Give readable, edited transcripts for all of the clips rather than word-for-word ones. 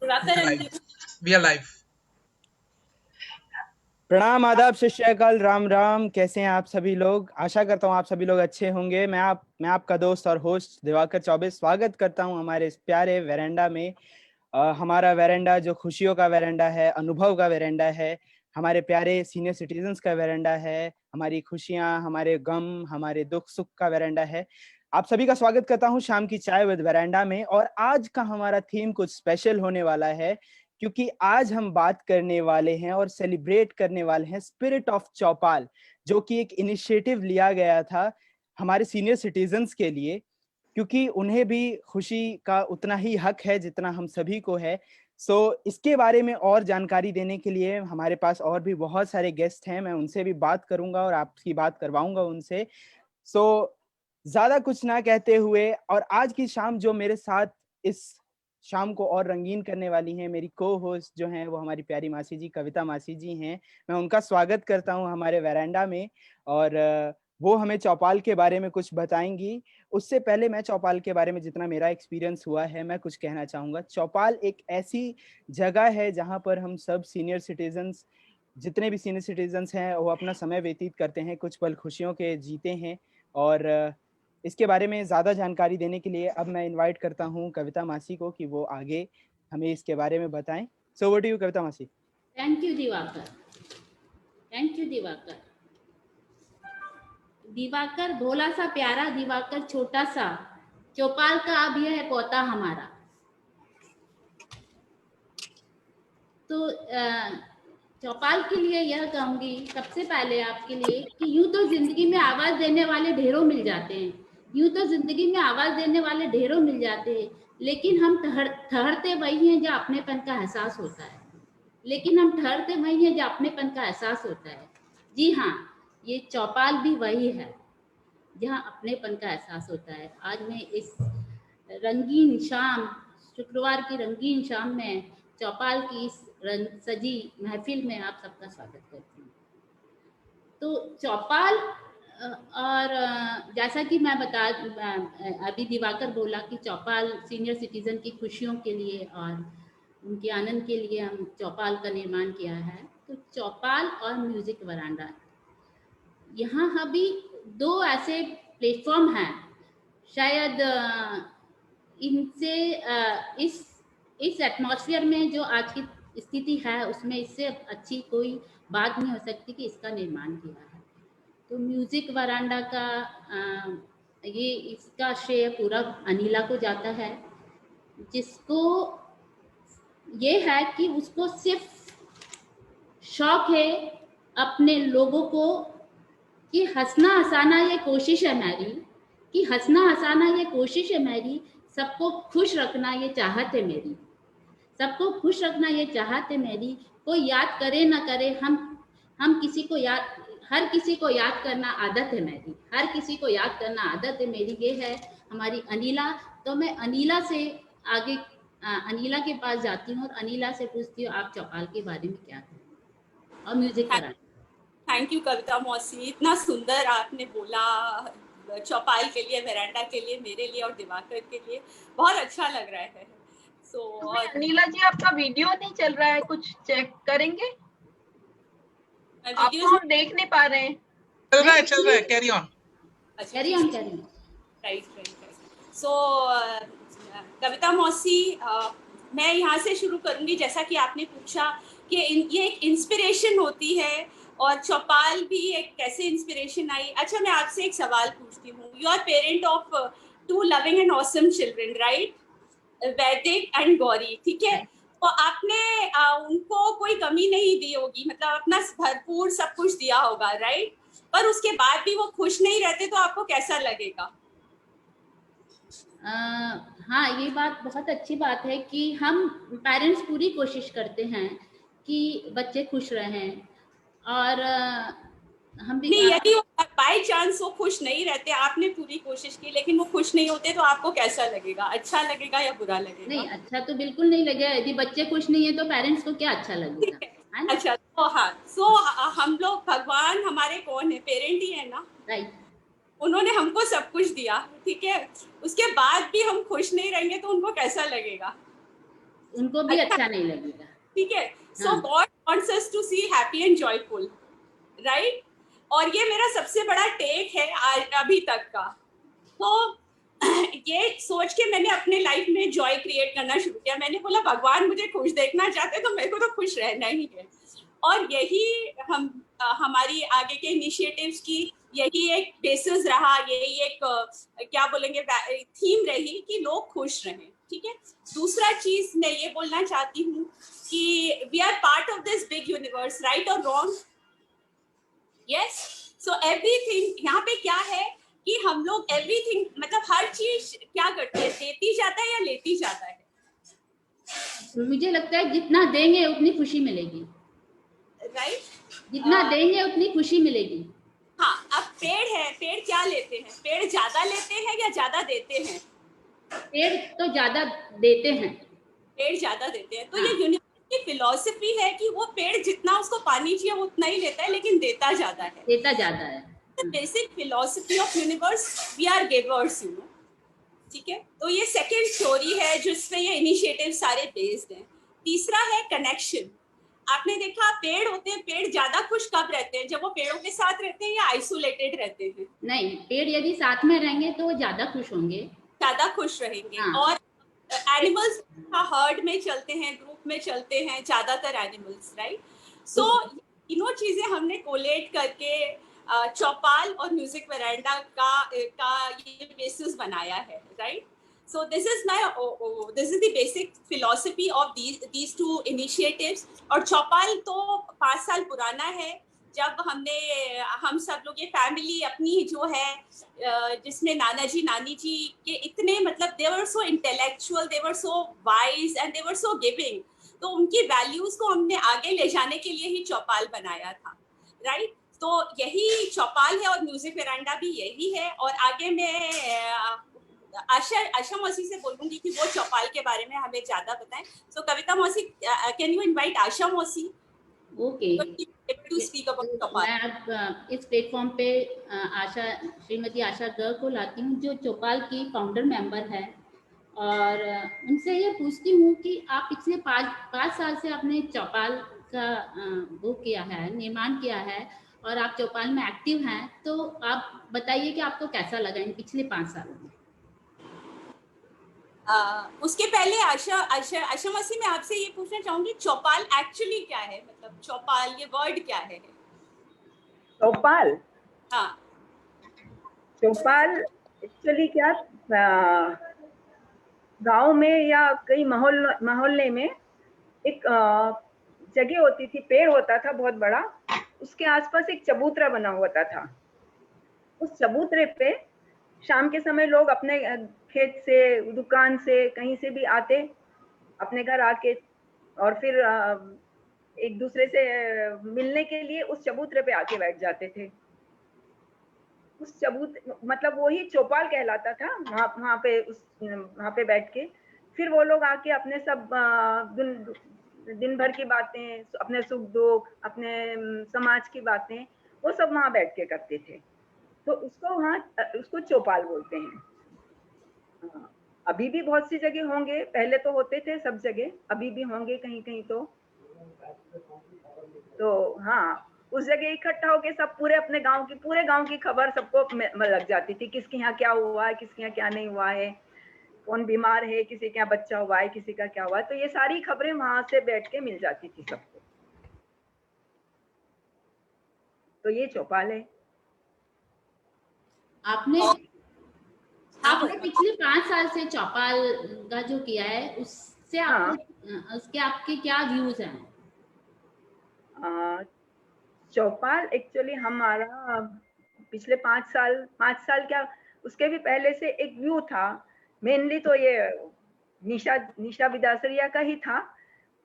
Diwakar we are live. प्रणाम, आदाब, सत श्री अकाल, राम राम। कैसे हैं आप सभी लोग? आशा करता हूं आप सभी लोग अच्छे होंगे। मैं आपका दोस्त और होस्ट दिवाकर चौबे स्वागत करता हूं हमारे इस प्यारे वेरेंडा में। हमारा वेरेंडा जो खुशियों का वेरेंडा है, अनुभव का वेरेंडा है, हमारे प्यारे सीनियर सिटीजन्स का वेरेंडा है, हमारी खुशियां, हमारे गम, हमारे दुख सुख का वेरेंडा है। आप सभी का स्वागत करता हूं शाम की चाय विद वेरेंडा में। और आज का हमारा थीम कुछ स्पेशल होने वाला है, क्योंकि आज हम बात करने वाले हैं और सेलिब्रेट करने वाले हैं स्पिरिट ऑफ चौपाल, जो कि एक इनिशिएटिव लिया गया था हमारे सीनियर सिटीजन्स के लिए, क्योंकि उन्हें भी खुशी का उतना ही हक है जितना हम सभी को है। इसके बारे में और जानकारी देने के लिए हमारे पास और भी बहुत सारे गेस्ट हैं। मैं उनसे भी बात करूंगा और आपकी बात करवाऊंगा उनसे। ज्यादा कुछ ना कहते हुए, और आज की शाम जो मेरे साथ इस शाम को और रंगीन करने वाली हैं, मेरी को होस्ट जो हैं वो हमारी प्यारी मासी जी, कविता मासी जी हैं। मैं उनका स्वागत करता हूं हमारे वेरांडा में, और वो हमें चौपाल के बारे में कुछ बताएंगी। उससे पहले मैं चौपाल के बारे में जितना मेरा एक्सपीरियंस हुआ है मैं कुछ कहना चाहूँगा। चौपाल एक ऐसी जगह है जहाँ पर हम सब सीनियर सिटीजन्स, जितने भी सीनियर सिटीजन्स हैं, वो अपना समय व्यतीत करते हैं, कुछ पल खुशियों के जीते हैं। और इसके बारे में ज़्यादा जानकारी देने के लिए अब मैं इनवाइट करता हूँ कविता मासी को कि वो आगे हमें इसके बारे में बताएं। So over to you Kavita मासी। Thank you Diwakar, thank you Diwakar. Diwakar भोला सा प्यारा, दिवाकर छोटा सा, चौपाल का अब यह है पोता हमारा। तो चौपाल के लिए यह कहूंगी सबसे पहले आपके लिए कि यूं तो जिंदगी में आवाज देने वाले ढेरों मिल जाते हैं, यूं तो जिंदगी में आवाज देने वाले ढेरों मिल जाते हैं, लेकिन हम ठहरते वही हैं जहाँ अपनेपन का एहसास होता है। लेकिन हम ठहरते वही हैं जहाँ अपनेपन का एहसास होता है। जी हाँ, ये चौपाल भी वही है जहाँ अपनेपन का एहसास होता है। आज मैं इस रंगीन शाम, शुक्रवार की रंगीन शाम में चौपाल की इस रंग सजी महफिल में आप सबका स्वागत करती हूँ। तो चौपाल और जैसा कि मैं अभी दिवाकर बोला कि चौपाल सीनियर सिटीजन की खुशियों के लिए और उनके आनंद के लिए हम चौपाल का निर्माण किया है। तो चौपाल और म्यूजिक वरांडा, यहाँ अभी दो ऐसे प्लेटफॉर्म हैं, शायद इनसे इस एटमॉस्फेयर में जो आज की स्थिति है उसमें इससे अच्छी कोई बात नहीं हो सकती कि इसका निर्माण किया है। तो म्यूजिक वरांडा का ये इसका श्रेय पूरा अनिला को जाता है, जिसको ये है कि उसको सिर्फ शौक है अपने लोगों को कि हंसना हंसाना ये कोशिश है मेरी, कि हंसना हंसाना ये कोशिश है मेरी, सबको खुश रखना ये चाहत है मेरी, सबको खुश रखना ये चाहत है मेरी। कोई याद करे ना करे, हम किसी को याद, हर किसी को याद करना आदत है मेरी, हर किसी को याद करना आदत है मेरी। ये है हमारी अनिला। तो मैं अनिला से आगे अनिला के पास जाती हूँ और अनिला से पूछती हूँ आप चौपाल के बारे में क्या करें और म्यूजिक करा। थैंक यू कविता मौसी, इतना सुंदर आपने बोला चौपाल के लिए, वेरांडा के लिए, मेरे लिए और दिवाकर के लिए। बहुत अच्छा लग रहा है। नीला जी आपका वीडियो नहीं चल रहा है, कुछ चेक करेंगे? आपको हम देख नहीं पा रहे हैं। चल रहा है, कैरी ऑन। राइट। सो कविता मौसी, मैं यहाँ से शुरू करूंगी। जैसा कि आपने पूछा कि ये एक इंस्पिरेशन होती है और चौपाल भी एक कैसे इंस्पिरेशन आई। अच्छा, मैं आपसे एक सवाल पूछती हूँ। You are parent of 2 loving and awesome children, right? Vaidik and Gauri, ठीक है? तो आपने उनको कोई कमी नहीं दी होगी, मतलब अपना भरपूर सब कुछ दिया होगा, राइट? पर उसके बाद भी वो खुश नहीं रहते तो आपको कैसा लगेगा? हाँ, ये बात बहुत अच्छी बात है कि हम पेरेंट्स पूरी कोशिश करते हैं कि बच्चे खुश रहें, और हम भी नहीं, यदि बाय चांस वो खुश नहीं रहते, आपने पूरी कोशिश की लेकिन वो खुश नहीं होते, तो आपको कैसा लगेगा? अच्छा लगेगा या बुरा लगेगा? नहीं, अच्छा तो बिल्कुल नहीं लगेगा। यदि बच्चे खुश नहीं है तो पेरेंट्स को क्या अच्छा लगेगा? अच्छा, तो हाँ, सो हम लोग, भगवान हमारे कौन है? पेरेंट ही है ना, राइट? उन्होंने हमको सब कुछ दिया, ठीक है? उसके बाद भी हम खुश नहीं रहेंगे तो उनको कैसा लगेगा? उनको भी अच्छा नहीं लगेगा। ठीक है। सो हाँ। God wants us to see happy and joyful, right. और ये मेरा सबसे बड़ा टेक है अभी तक का। तो ये सोच के मैंने अपने लाइफ में जॉय क्रिएट करना शुरू किया। मैंने बोला भगवान मुझे खुश देखना चाहते तो मेरे को तो खुश रहना ही है। और यही हमारी आगे के इनिशिएटिव्स की यही एक बेसिस रहा, यही एक क्या बोलेंगे थीम रही कि लोग खुश रहें। ठीक है। दूसरा चीज मैं ये बोलना चाहती हूँ कि we are part of this big universe, right और रॉन्ग? यस। सो एवरीथिंग यहाँ पे क्या है कि हम लोग एवरीथिंग मतलब हर चीज क्या करते हैं, देती जाता है या लेती जाता है? मुझे लगता है जितना देंगे उतनी खुशी मिलेगी, राइट। जितना देंगे उतनी खुशी मिलेगी। हाँ। अब पेड़ है, पेड़ क्या लेते हैं? पेड़ ज्यादा लेते हैं या ज्यादा देते हैं? पेड़ तो ज्यादा देते हैं। पेड़ ज्यादा देते हैं। तो हाँ। ये यूनिवर्स की फिलॉसफी है कि वो पेड़ जितना उसको पानी चाहिए वो उतना ही लेता है, लेकिन देता ज्यादा है। देता ज्यादा है। The basic philosophy of universe, we are givers, you know. ठीक है। तो ये सेकेंड थ्योरी है जिसपे ये इनिशिएटिव सारे बेस्ड हैं। तीसरा है कनेक्शन। आपने देखा पेड़ होते हैं, पेड़ ज्यादा खुश कब रहते हैं? जब वो पेड़ों के साथ रहते हैं या आइसोलेटेड रहते हैं? नहीं, पेड़ यदि साथ में रहेंगे तो वो ज्यादा खुश होंगे, ज्यादा खुश रहेंगे। हाँ। और एनिमल्स हर्ड में चलते हैं, ग्रुप में चलते हैं ज्यादातर एनिमल्स, राइट। सो तीनों चीजें हमने कोलेट करके चौपाल और म्यूजिक वेरांडा का ये बेसिस बनाया है, right. So this is the basic philosophy of these two initiatives. और चौपाल तो 5 साल पुराना है, जब हम सब लोग ये फैमिली अपनी जो है जिसमें नाना जी नानी जी के इतने मतलब they were so intellectual, they were so wise and they were so giving. तो उनकी वैल्यूज को हमने आगे ले जाने के लिए ही चौपाल बनाया था, राइट। तो यही चौपाल है और म्यूजिक वेरांडा भी यही है। और आगे मैं आशा मौसी से बोलूंगी कि वो चौपाल के बारे में हमें ज्यादा बताएं। सो कविता मौसी, कैन यू इनवाइट आशा मौसी ओके। टू स्पीक अबाउट चौपाल? मैं अब इस प्लेटफॉर्म पे श्रीमती आशा गर्ग को लाती हूँ, जो चौपाल की फाउंडर मेंबर है, और उनसे ये पूछती हूँ कि आप पिछले 5 साल से आपने चौपाल का वो किया है, निर्माण किया है, और आप चौपाल में एक्टिव हैं, तो आप बताइए कि आपको कैसा लगा इन पिछले 5 सालों में? उसके पहले आशा मौसी, मैं आपसे ये पूछना चाहूंगी चौपाल एक्चुअली क्या है? मतलब चौपाल ये वर्ड क्या है? चौपाल, हाँ। चौपाल एक्चुअली क्या, गांव में या कई मोहल्ले में एक जगह होती थी, पेड़ होता था बहुत बड़ा, उसके आसपास एक चबूतरा बना हुआ था। उस चबूतरे पे शाम के समय लोग अपने खेत से, दुकान से, कहीं से भी आते, अपने घर आके और फिर एक दूसरे से मिलने के लिए उस चबूतरे पे आके बैठ जाते थे। उस मतलब वही चौपाल कहलाता था। वहाँ पे बैठ के फिर वो लोग आके अपने सब दिन भर की बातें, अपने सुख दुख, अपने समाज की बातें, वो सब वहाँ बैठ के करते थे। तो उसको चौपाल बोलते हैं। अभी भी बहुत सी जगह होंगे, पहले तो होते थे सब जगह, अभी भी होंगे कहीं कहीं। तो हाँ, उस जगह इकट्ठा होके सब पूरे गांव की खबर सबको लग जाती थी, किसके यहाँ क्या हुआ है, किसके यहाँ क्या नहीं हुआ है, कौन बीमार है, किसी के यहाँ बच्चा हुआ है, किसी का क्या हुआ है। तो ये सारी खबरें वहां से बैठ के मिल जाती थी सबको। तो ये चौपाल है। आपने पिछले 5 साल से चौपाल का जो किया है, उससे उसके आपके क्या व्यूज हैं? चौपाल एक्चुअली हमारा पिछले 5 साल क्या, उसके भी पहले से एक व्यू था। मेनली तो ये निशा विदासरिया का ही था।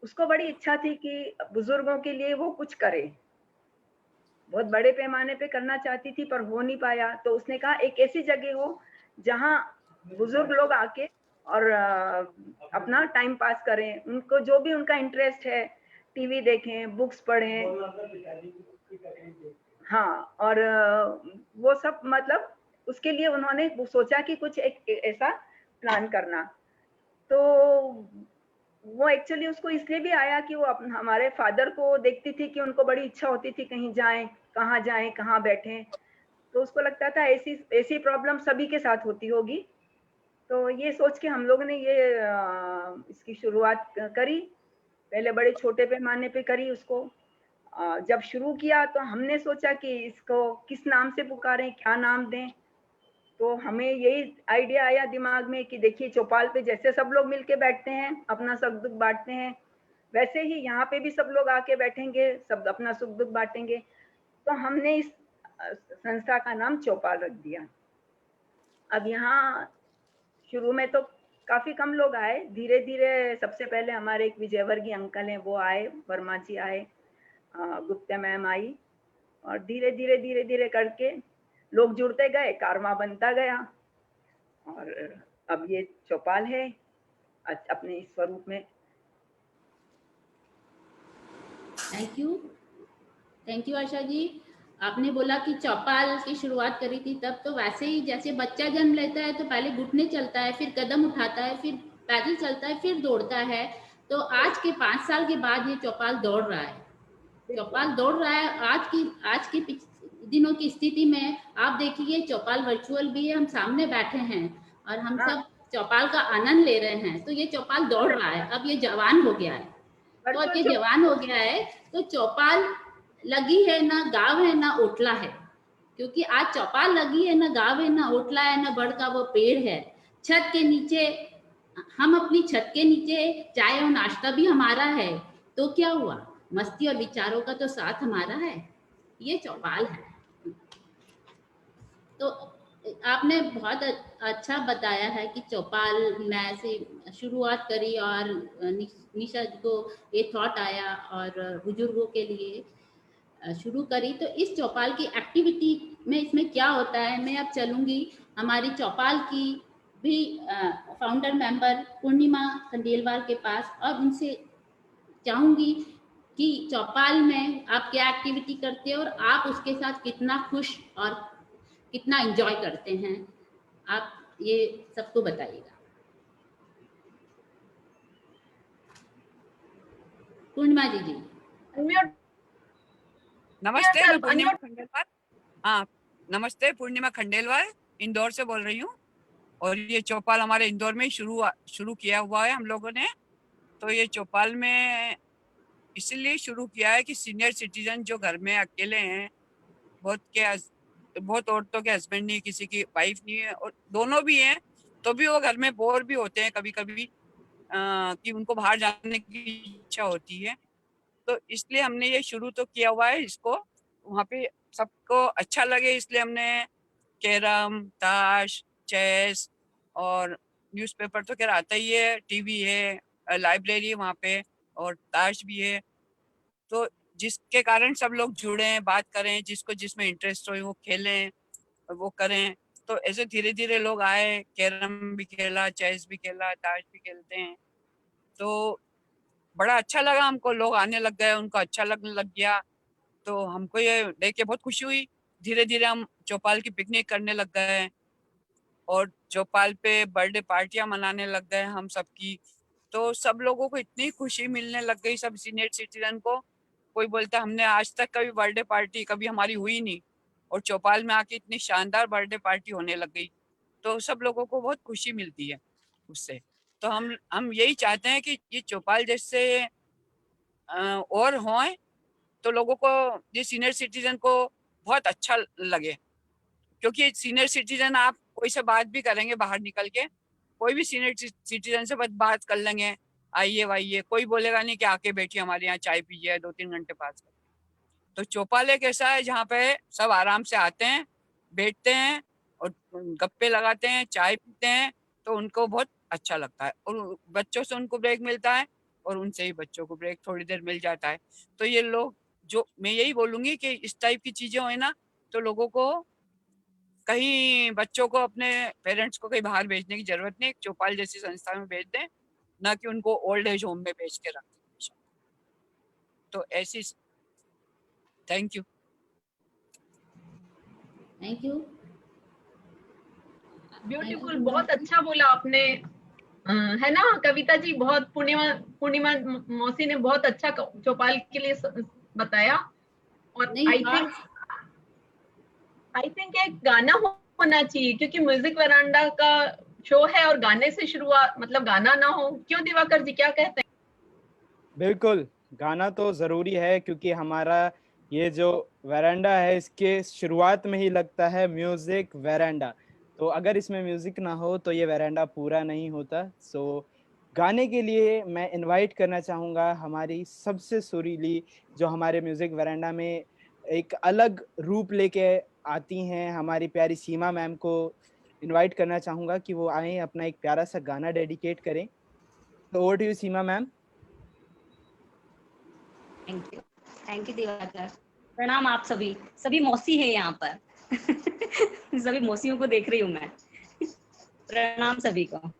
उसको बड़ी इच्छा थी कि बुजुर्गों के लिए वो कुछ करे, बहुत बड़े पैमाने पे करना चाहती थी, पर हो नहीं पाया। तो उसने कहा एक ऐसी जगह हो जहाँ बुजुर्ग लोग आके और अपना टाइम पास करें, उनको जो भी उनका इंटरेस्ट है, टीवी देखें, बुक्स पढ़ें, हाँ, और वो सब, मतलब उसके लिए उन्होंने सोचा कि कुछ एक ऐसा प्लान करना। तो वो एक्चुअली उसको इसलिए भी आया कि वो हमारे फादर को देखती थी कि उनको बड़ी इच्छा होती थी कहीं जाएं, कहाँ बैठें, तो उसको लगता था ऐसी ऐसी प्रॉब्लम सभी के साथ होती होगी। तो ये सोच के हम लोग ने ये इसकी शुरुआत करी। पहले बड़े छोटे पैमाने पे करी उसको। जब शुरू किया तो हमने सोचा कि इसको किस नाम से पुकारें, क्या नाम दें। तो हमें यही आइडिया आया दिमाग में कि देखिए चौपाल पे जैसे सब लोग मिलके बैठते हैं, अपना सुख दुख बांटते हैं, वैसे ही यहाँ पे भी सब लोग आके बैठेंगे, सब अपना सुख दुख बांटेंगे। तो हमने इस संस्था का नाम चौपाल रख दिया। अब यहाँ शुरू में तो काफी कम लोग आए, धीरे धीरे सबसे पहले हमारे एक विजयवर्गीय अंकल हैं, वो आए, वर्मा जी आए, गुप्ता मैम आई, और धीरे धीरे करके लोग जुड़ते गए, कारवां बनता गया, और अब ये चौपाल है अपने इस स्वरूप में। Thank you Asha ji. आपने बोला कि चौपाल की शुरुआत करी थी तब, तो वैसे ही जैसे बच्चा जन्म लेता है तो पहले घुटने चलता है, फिर कदम उठाता है, फिर पैदल चलता है, फिर दौड़ता है, तो आज के 5 साल के बाद ये चौपाल दौड़ रहा है। चौपाल दौड़ रहा है। आज के दिनों की स्थिति में आप देखिए चौपाल वर्चुअल भी है, हम सामने बैठे हैं और हम सब चौपाल का आनंद ले रहे हैं। तो ये चौपाल दौड़ रहा है, अब ये जवान हो गया है। तो अब ये जवान हो गया है तो चौपाल लगी है, ना गाँव है ना ओटला है, क्योंकि आज चौपाल लगी है, ना गाँव है ना ओटला है, ना बड़ का वो पेड़ है। छत के नीचे, हम अपनी छत के नीचे चाय और नाश्ता भी हमारा है, तो क्या हुआ, मस्ती और विचारों का तो साथ हमारा है। ये चौपाल है। तो आपने बहुत अच्छा बताया है कि चौपाल में से शुरुआत करी और निशा को ये थॉट आया और बुजुर्गों के लिए शुरू करी। तो इस चौपाल की एक्टिविटी में इसमें क्या होता है, मैं अब चलूंगी हमारी चौपाल की भी फाउंडर मेंबर पूर्णिमा खंडेलवाल के पास और उनसे चाहूंगी कि चौपाल में आप क्या एक्टिविटी करते हैं और आप उसके साथ कितना खुश और कितना एंजॉय करते हैं, आप ये सबको बताइएगा। पूर्णिमा जी। अनम्यूट। नमस्ते, मैं पूर्णिमा खंडेलवाल। हाँ, नमस्ते, पूर्णिमा खंडेलवाल इंदौर से बोल रही हूँ। और ये चौपाल हमारे इंदौर में शुरू किया हुआ है हम लोगों ने। तो ये चौपाल में इसलिए शुरू किया है कि सीनियर सिटीजन जो घर में अकेले हैं, बहुत औरतों के हस्बैंड नहीं, किसी की वाइफ नहीं है और दोनों भी हैं, तो भी वो घर में बोर भी होते हैं कभी कभी कि उनको बाहर जाने की इच्छा होती है। तो इसलिए हमने ये शुरू तो किया हुआ है इसको, वहाँ पे सबको अच्छा लगे इसलिए हमने कैरम, ताश, चेस और न्यूज़पेपर तो खैर आता ही है, टीवी है, लाइब्रेरी है वहाँ पे और ताश भी है। तो जिसके कारण सब लोग जुड़ें, बात करें, जिसको जिसमें इंटरेस्ट हो वो खेलें, वो करें। तो ऐसे धीरे धीरे लोग आए, कैरम भी खेला, चेस भी खेला, ताश भी खेलते हैं। तो बड़ा अच्छा लगा हमको, लोग आने लग गए, उनको अच्छा लगने लग गया। तो हमको ये देख के बहुत खुशी हुई। धीरे धीरे हम चौपाल की पिकनिक करने लग गए और चौपाल पे बर्थडे पार्टियां मनाने लग गए हम सबकी। तो सब लोगों को इतनी खुशी मिलने लग गई, सब सीनियर सिटीजन को। कोई बोलता हमने आज तक कभी बर्थडे पार्टी कभी हमारी हुई नहीं और चौपाल में आके इतनी शानदार बर्थडे पार्टी होने लग गई। तो सब लोगों को बहुत खुशी मिलती है उससे। तो हम यही चाहते हैं कि ये चौपाल जैसे और हों तो लोगों को, ये सीनियर सिटीजन को बहुत अच्छा लगे। क्योंकि सीनियर सिटीजन आप कोई से बात भी करेंगे बाहर निकल के, कोई भी सीनियर सिटीजन से बात कर लेंगे, आइए वाइए, कोई बोलेगा नहीं कि आके बैठिए हमारे यहाँ चाय पीजिए, 2-3 घंटे पास कर। तो चौपाल एक ऐसा है जहाँ पे सब आराम से आते हैं, बैठते हैं और गप्पे लगाते हैं, चाय पीते हैं, तो उनको बहुत अच्छा लगता है। और बच्चों से उनको ब्रेक मिलता है और उनसे ही बच्चों को ब्रेक थोड़ी देर मिल जाता है। तो ये लोग, जो मैं यही बोलूँगी कि इस टाइप की चीज़ें हो ना, तो लोगों को कहीं, बच्चों को अपने पेरेंट्स को कहीं बाहर भेजने की जरूरत नहीं, चौपाल जैसी संस्था में भेज दें, ना कि उनको ओल्ड एज होम में भेज के रखें। तो ऐसी। Thank you. ब्यूटीफुल, बहुत अच्छा बोला आपने है ना कविता जी, बहुत पूर्णिमा मौसी ने बहुत अच्छा चौपाल के लिए बताया। और आई थिंक एक गाना होना चाहिए, क्योंकि म्यूजिक वरांडा का शो है और गाने से शुरुआत, मतलब गाना ना हो, क्यों दिवाकर जी, क्या कहते हैं? बिल्कुल, गाना तो जरूरी है, क्योंकि हमारा ये जो वरांडा है इसके शुरुआत में ही लगता है म्यूजिक वरांडा। तो अगर इसमें म्यूजिक ना हो तो ये वरांडा पूरा नहीं होता। सो गाने के लिए मैं इनवाइट करना चाहूँगा हमारी सबसे सुरीली, जो हमारे म्यूजिक वरांडा में एक अलग रूप लेके आती हैं, हमारी प्यारी सीमा मैम को इनवाइट करना चाहूँगा कि वो आए, अपना एक प्यारा सा गाना डेडिकेट करें। तो over to you Seema ma'am. Thank you Diwakar. प्रणाम आप सभी मौसी है यहाँ पर सभी मौसियों को देख रही हूँ मैं। प्रणाम सभी को।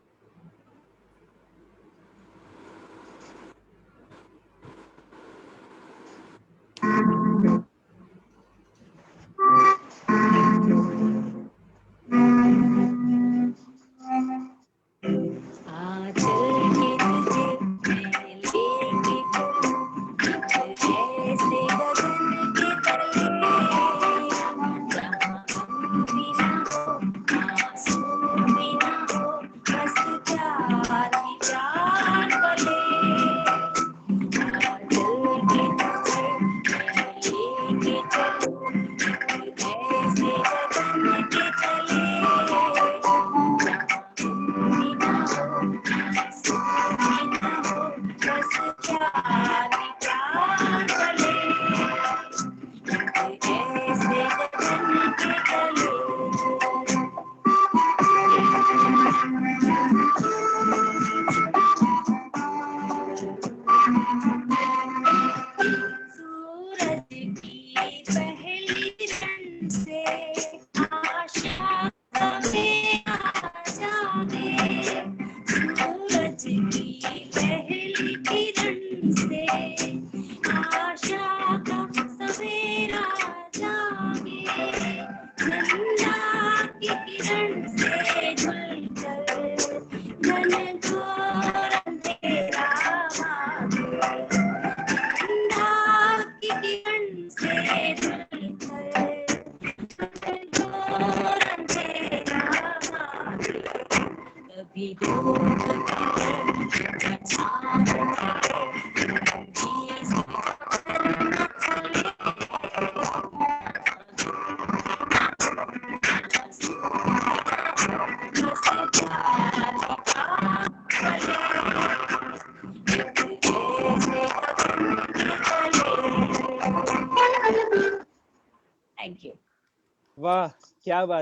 वाह,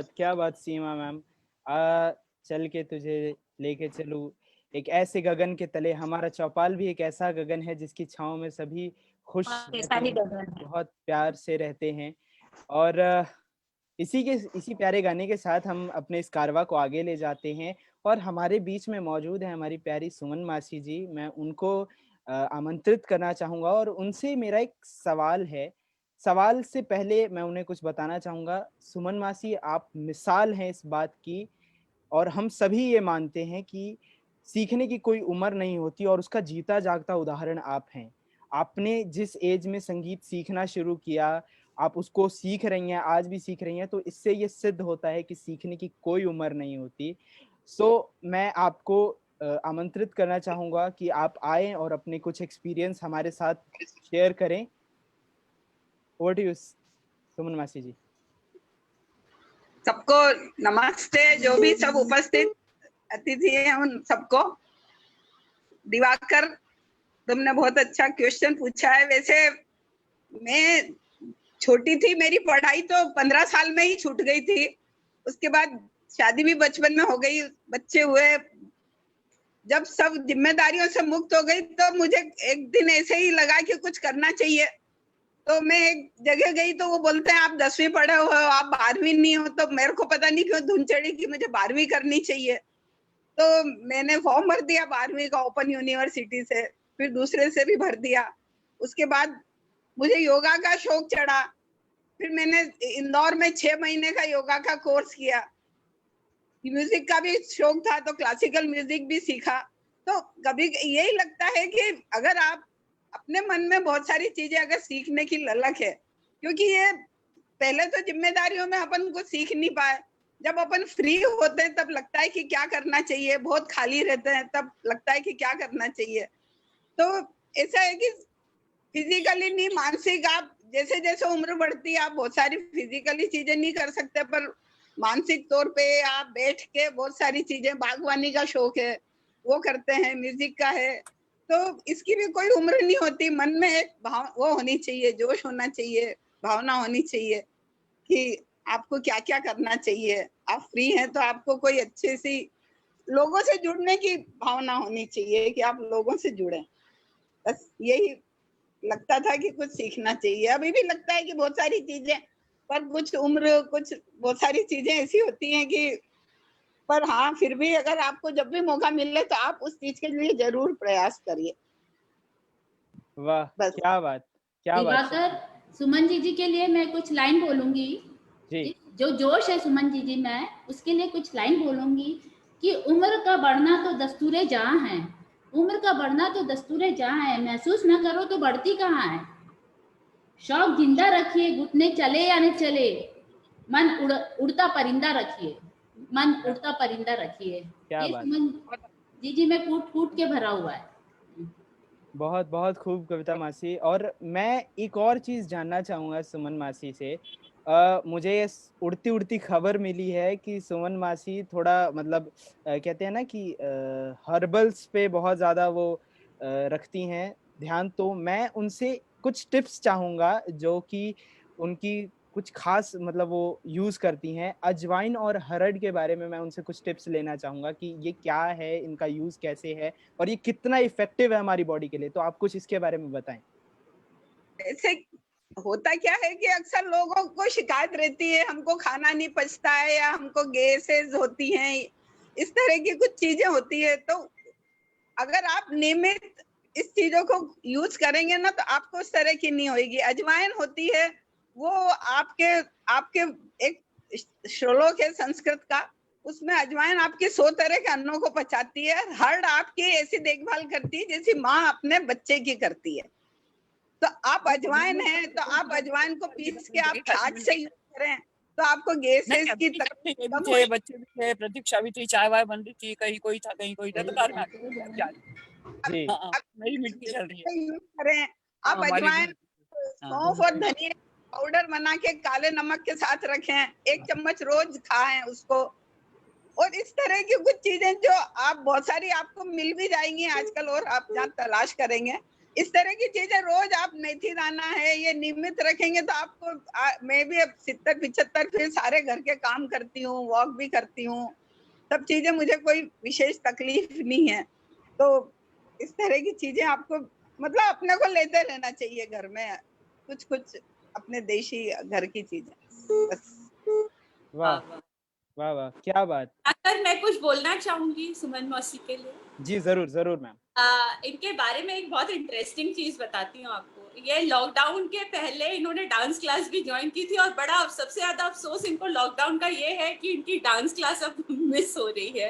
क्या बात सीमा मैम। चल के तुझे लेके चलूं एक ऐसे गगन के तले। हमारा चौपाल भी एक ऐसा गगन है जिसकी छांव में सभी खुश रहते हैं, बहुत प्यार से रहते हैं। और इसी प्यारे गाने के साथ हम अपने इस कारवा को आगे ले जाते हैं। और हमारे बीच में मौजूद है हमारी प्यारी सुमन मासी जी। मैं उनको आमंत्रित करना चाहूँगा और उनसे मेरा एक सवाल है। सवाल से पहले मैं उन्हें कुछ बताना चाहूँगा। सुमन मासी, आप मिसाल हैं इस बात की, और हम सभी ये मानते हैं कि सीखने की कोई उम्र नहीं होती, और उसका जीता जागता उदाहरण आप हैं। आपने जिस एज में संगीत सीखना शुरू किया, आप उसको सीख रही हैं, आज भी सीख रही हैं, तो इससे ये सिद्ध होता है कि सीखने की कोई उम्र नहीं होती। मैं आपको आमंत्रित करना चाहूँगा कि आप आएँ और अपने कुछ एक्सपीरियंस हमारे साथ शेयर करें। ओवर टू यू सुमन मासी जी। सबको नमस्ते, जो भी सब उपस्थित अतिथि हैं उन सबको। दिवाकर, तुमने बहुत अच्छा क्वेश्चन पूछा है। वैसे मैं छोटी थी, मेरी पढ़ाई तो 15 साल में ही छूट गई थी। उसके बाद शादी भी बचपन में हो गई, बच्चे हुए। जब सब जिम्मेदारियों से मुक्त हो गई तो मुझे एक दिन ऐसे ही लगा कि कुछ करना चाहिए। तो मैं एक जगह गई तो वो बोलते हैं आप 10वीं पढ़े हो, आप 12वीं नहीं हो। तो मेरे को पता नहीं क्यों धुन चढ़ी कि मुझे 12वीं करनी चाहिए। तो मैंने फॉर्म भर दिया 12वीं का ओपन यूनिवर्सिटी से, फिर दूसरे से भी भर दिया। उसके बाद मुझे योगा का शौक चढ़ा। फिर मैंने इंदौर में 6 महीने का योगा का कोर्स किया। म्यूजिक का भी शौक था तो क्लासिकल म्यूजिक भी सीखा। तो कभी यही लगता है कि अगर आप अपने मन में बहुत सारी चीजें अगर सीखने की ललक है, क्योंकि ये पहले तो जिम्मेदारियों में अपन को सीख नहीं पाए, जब अपन फ्री होते हैं तब लगता है कि क्या करना चाहिए, बहुत खाली रहते हैं तब लगता है कि क्या करना चाहिए। तो ऐसा है कि फिजिकली नहीं, मानसिक, आप जैसे जैसे उम्र बढ़ती है आप बहुत सारी फिजिकली चीजें नहीं कर सकते, पर मानसिक तौर पे आप बैठ के बहुत सारी चीजें, बागवानी का शौक है वो करते हैं, म्यूजिक का है, तो इसकी भी कोई उम्र नहीं होती। मन में एक भाव वो होनी चाहिए, जोश होना चाहिए, भावना होनी चाहिए कि आपको क्या क्या करना चाहिए। आप फ्री हैं तो आपको कोई अच्छे सी लोगों से जुड़ने की भावना होनी चाहिए कि आप लोगों से जुड़े। बस यही लगता था कि कुछ सीखना चाहिए। अभी भी लगता है कि बहुत सारी चीजें, पर कुछ उम्र, कुछ बहुत सारी चीजें ऐसी होती हैं कि, पर हाँ फिर भी अगर आपको जब भी मौका मिले तो आप उस चीज के लिए जरूर प्रयास करिए। वाह, बस। क्या बात, क्या बात। दिवाकर, सुमन जी के लिए मैं कुछ लाइन बोलूंगी जी। जो जोश है सुमन जी मैं उसके लिए कुछ लाइन बोलूंगी कि उम्र का बढ़ना तो दस्तूरे जहां है, उम्र का बढ़ना तो दस्तूरे जहां है, महसूस न करो तो बढ़ती कहाँ है। शौक जिंदा रखिए, घुटने चले या न चले, मन उड़ता परिंदा रखिए, मन उड़ता परिंदा रखिए। क्या ये बात। सुमन जी में कूट कूट के भरा हुआ है। बहुत बहुत खूब कविता मासी। और मैं एक और चीज जानना चाहूंगा सुमन मासी से। मुझे उड़ती उड़ती खबर मिली है कि सुमन मासी थोड़ा मतलब कहते हैं ना कि हर्बल्स पे बहुत ज्यादा वो रखती हैं ध्यान, तो मैं उनसे कुछ टिप्स चाहूंगा जो कि उनकी कुछ खास मतलब वो यूज करती हैं। अजवाइन और हरड़ के बारे में मैं उनसे कुछ टिप्स लेना चाहूंगा कि ये क्या है, इनका यूज कैसे है और ये कितना इफेक्टिव है हमारी बॉडी के लिए। तो आप कुछ इसके बारे में बताएं। ऐसे होता क्या है कि अक्सर लोगों को शिकायत रहती है, हमको खाना नहीं पचता है या हमको गैसेज होती हैं, इस तरह की कुछ चीजें होती है। तो अगर आप नियमित इस चीजों को यूज करेंगे ना तो आपको उस तरह की नहीं होगी। अजवाइन होती है वो आपके एक श्लोक है संस्कृत का, उसमें अजवाइन आपके 100 तरह के अन्नों को पचाती है। हर्ड आपकी ऐसी देखभाल करती है जैसी माँ अपने बच्चे की करती है। तो आप अजवाइन है तो आप अजवाइन को पीस के आप छाछ से यूज करें तो आपको गैसेस की तकलीफ कम होगी। बच्चे भी थे, प्रतीक्षा भी थी, चाय वाय बन रही थी, कहीं कोई था कहीं कोई था, तो कार में जी। मेरी मीटिंग चल रही है। यूज करें आप अजवाइन, सौंफ और धनिया पाउडर बना के काले नमक के साथ रखें, 1 चम्मच रोज खाएं उसको। और इस तरह की कुछ चीजें जो आप बहुत सारी आपको मिल भी जाएंगी आजकल, और आप जहाँ तलाश करेंगे इस तरह की चीजें रोज आप मेथी दाना है ये नियमित रखेंगे तो आपको मैं भी अब 70-75 फिर सारे घर के काम करती हूँ, वॉक भी करती हूँ, सब चीजें, मुझे कोई विशेष तकलीफ नहीं है। तो इस तरह की चीजें आपको मतलब अपने को लेते रहना चाहिए घर में, कुछ कुछ अपने देशी घर की चीजें बस। वाह वाह वाह, क्या बात। अगर मैं कुछ बोलना चाहूंगी सुमन मौसी के लिए। जी जरूर जरूर मैम। इनके बारे में एक बहुत इंटरेस्टिंग चीज बताती हूँ आपको। ये लॉकडाउन के पहले इन्होंने डांस क्लास भी ज्वाइन की थी, और बड़ा सबसे ज्यादा अफसोस इनको लॉकडाउन का ये है कि इनकी डांस क्लास अब मिस हो रही है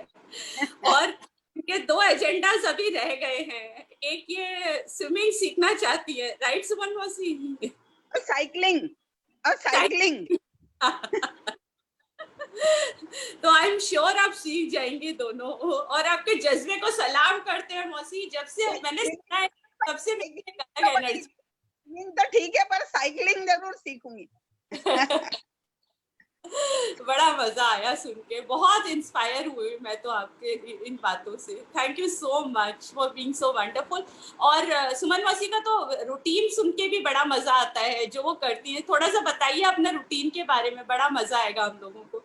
और इनके 2 एजेंडास अभी रह गए हैं। एक ये स्विमिंग सीखना चाहती है, राइट सुमन मौसी? साइकिलिंग तो आई एम श्योर आप सीख जाएंगे दोनों, और आपके जज्बे को सलाम करते हैं मौसी। जब से मैंने सुना है तब से मेरी एनर्जी तो ठीक है, पर साइकिलिंग जरूर सीखूंगी। बड़ा मजा आया सुन के, बहुत इंस्पायर हुई मैं तो आपके इन बातों से। Thank you so much for being so wonderful. और सुमन मौसी का तो रूटीन सुन के भी बड़ा मजा आता है जो वो करती है। थोड़ा सा बताइए अपने रूटीन के बारे में, बड़ा मजा आएगा हम लोगों को।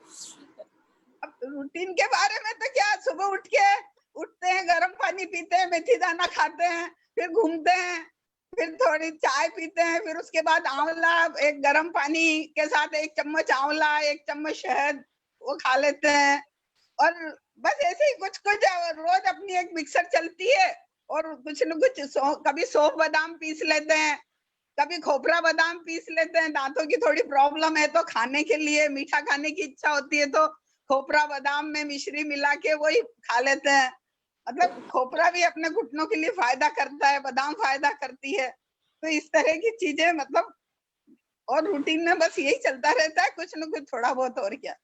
अब रूटीन के बारे में तो क्या, सुबह उठते हैं, गर्म पानी पीते हैं, मेथी दाना खाते हैं, फिर घूमते हैं, फिर थोड़ी चाय पीते हैं, फिर उसके बाद आंवला, एक गर्म पानी के साथ 1 चम्मच आंवला, 1 चम्मच शहद वो खा लेते हैं। और बस ऐसे ही कुछ कुछ रोज अपनी एक मिक्सर चलती है, और कुछ न कुछ कभी सौंफ बादाम पीस लेते हैं, कभी खोपरा बादाम पीस लेते हैं। दांतों की थोड़ी प्रॉब्लम है तो खाने के लिए मीठा खाने की इच्छा होती है तो खोपरा बादाम में मिश्री मिला के वही खा लेते हैं। मतलब खोपरा भी अपने घुटनों के लिए फायदा करता है, बादाम फायदा करती है। तो इस तरह की चीजें मतलब, और रूटीन में बस यही चलता रहता है, कुछ न कुछ थोड़ा बहुत, और क्या।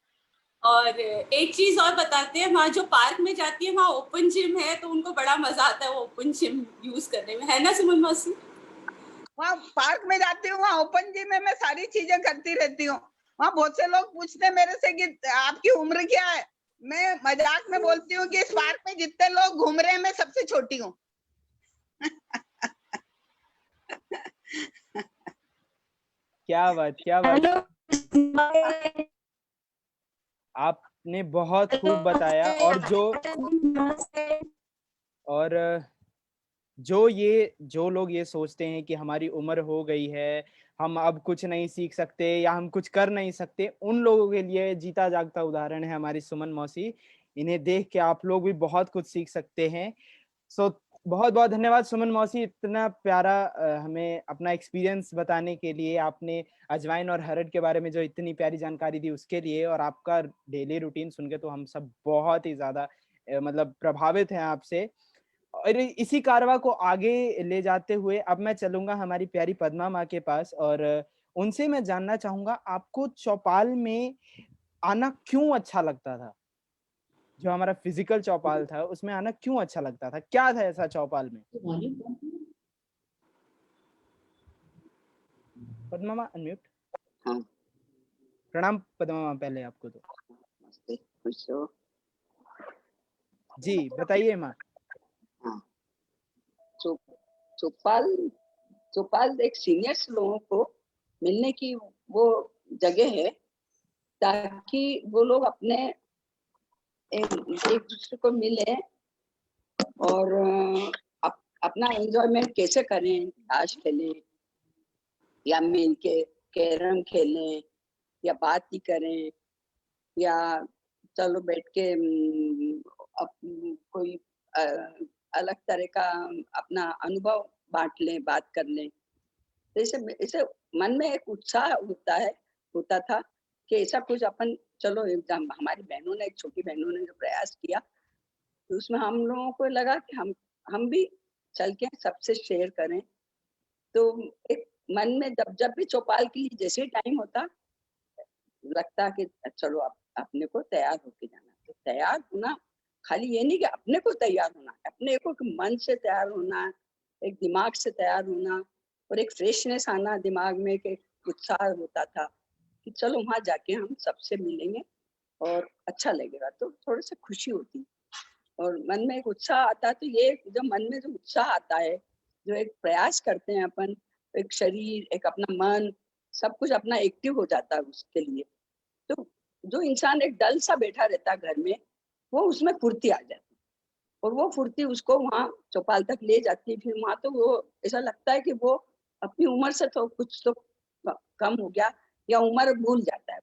और एक चीज और बताते हैं, वहाँ जो पार्क में जाती है वहाँ ओपन जिम है, तो उनको बड़ा मजा आता है वो ओपन जिम यूज करने में, है ना सुमन मौसी? वहाँ पार्क में जाती हूँ, वहाँ ओपन जिम में मैं सारी चीजें करती रहती हूँ। वहाँ बहुत से लोग पूछते हैं मेरे से कि आपकी उम्र क्या है। मैं मजाक में बोलती हूँ कि इस पार्क में जितने लोग घूम रहे हैं मैं सबसे छोटी हूँ। क्या बात, क्या बात। आपने बहुत खूब बताया। और जो लोग ये सोचते हैं कि हमारी उम्र हो गई है, हम अब कुछ नहीं सीख सकते या हम कुछ कर नहीं सकते, उन लोगों के लिए जीता जागता उदाहरण है हमारी सुमन मौसी। इन्हें देख के आप लोग भी बहुत कुछ सीख सकते हैं। सो बहुत बहुत धन्यवाद सुमन मौसी, इतना प्यारा हमें अपना एक्सपीरियंस बताने के लिए। आपने अजवाइन और हरड़ के बारे में जो इतनी प्यारी जानकारी दी उसके लिए, और आपका डेली रूटीन सुन के तो हम सब बहुत ही ज्यादा मतलब प्रभावित हैं आपसे। और इसी कारवा को आगे ले जाते हुए अब मैं चलूंगा हमारी प्यारी पद्मा माँ के पास, और उनसे मैं जानना चाहूंगा आपको चौपाल में आना क्यों अच्छा लगता था। जो हमारा फिजिकल चौपाल था उसमें आना क्यों अच्छा लगता था, क्या था ऐसा चौपाल में? पद्मा माँ अनम्यूट। हाँ। प्रणाम पद्मा माँ पहले आपको तो। नमस्ते, खुश हो? जी बताइए माँ। हाँ, चौपाल एक सीनियर्स लोगों को मिलने की वो जगह है, ताकि वो लोग अपने एक दूसरे को मिले और अपना एंजॉयमेंट कैसे करें, ताश खेलें या मिल के कैरम खेलें या बात ही करें, या चलो बैठ के कोई अलग तरह का अपना अनुभव बांट लें, बात कर लें। तो इसे मन में एक उत्साह होता था कि ऐसा कुछ अपन, चलो एकदम हमारी बहनों ने, एक छोटी बहनों ने जो प्रयास किया, तो उसमें हम लोगों को लगा कि हम भी चल के सबसे शेयर करें। तो एक मन में जब भी चौपाल के लिए जैसे टाइम होता, लगता कि चलो अपने को तैयार होके जाना। तो तैयार होना खाली ये नहीं कि अपने को तैयार होना, अपने को मन से तैयार होना, एक दिमाग से तैयार होना, और एक फ्रेशनेस आना दिमाग में, कि उत्साह होता था कि चलो वहां जाके हम सबसे मिलेंगे और अच्छा लगेगा। तो थोड़ी सी खुशी होती और मन में एक उत्साह आता। तो ये जो मन में जो उत्साह आता है, जो एक प्रयास करते हैं अपन, एक शरीर, एक अपना मन, सब कुछ अपना एक्टिव हो जाता है उसके लिए। तो जो इंसान एक डल सा बैठा रहता है घर में, वो उसमें फुर्ती आ जाती, और वो फुर्ती उसको वहाँ चौपाल तक ले जाती है। फिर वहाँ तो वो ऐसा लगता है कि वो अपनी उम्र से तो कुछ तो कम हो गया, या उम्र भूल जाता है,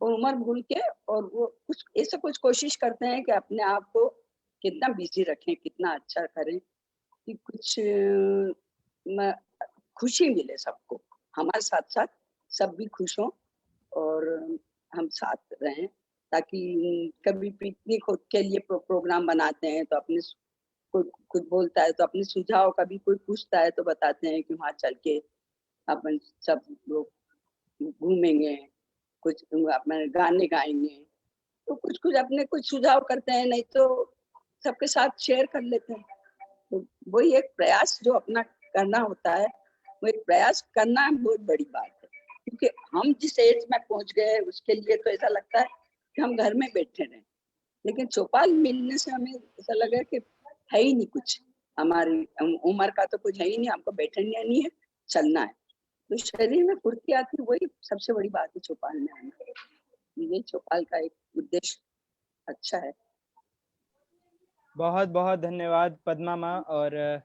और उम्र भूल के, और वो कुछ ऐसे कुछ कोशिश करते हैं कि अपने आप को कितना बिजी रखें, कितना अच्छा करें कि कुछ खुशी मिले सबको, हमारे साथ साथ सब भी खुश हों और हम साथ रहें। ताकि कभी पिकनिक के लिए प्रोग्राम बनाते हैं, तो अपने कोई कुछ बोलता है तो अपने सुझाव, कभी कोई पूछता है तो बताते हैं कि वहाँ चल के अपन सब लोग घूमेंगे, कुछ अपने गाने गाएंगे, तो कुछ कुछ अपने कुछ सुझाव करते हैं, नहीं तो सबके साथ शेयर कर लेते हैं। तो वही एक प्रयास जो अपना करना होता है, वो एक प्रयास करना बहुत बड़ी बात है। क्योंकि हम जिस एज में पहुंच गए उसके लिए तो ऐसा लगता है कि हम घर में बैठे रहें, लेकिन चौपाल मिलने से हमें ऐसा लगा कि है ही नहीं कुछ, हमारी उम्र का तो कुछ है ही नहीं, हमको बैठना नहीं है, चलना है। तो शरीर में फुर्ती आती है, वही सबसे बड़ी बात है चौपाल में आना। ये चौपाल का एक उद्देश्य अच्छा है। बहुत बहुत धन्यवाद पद्मा माँ। और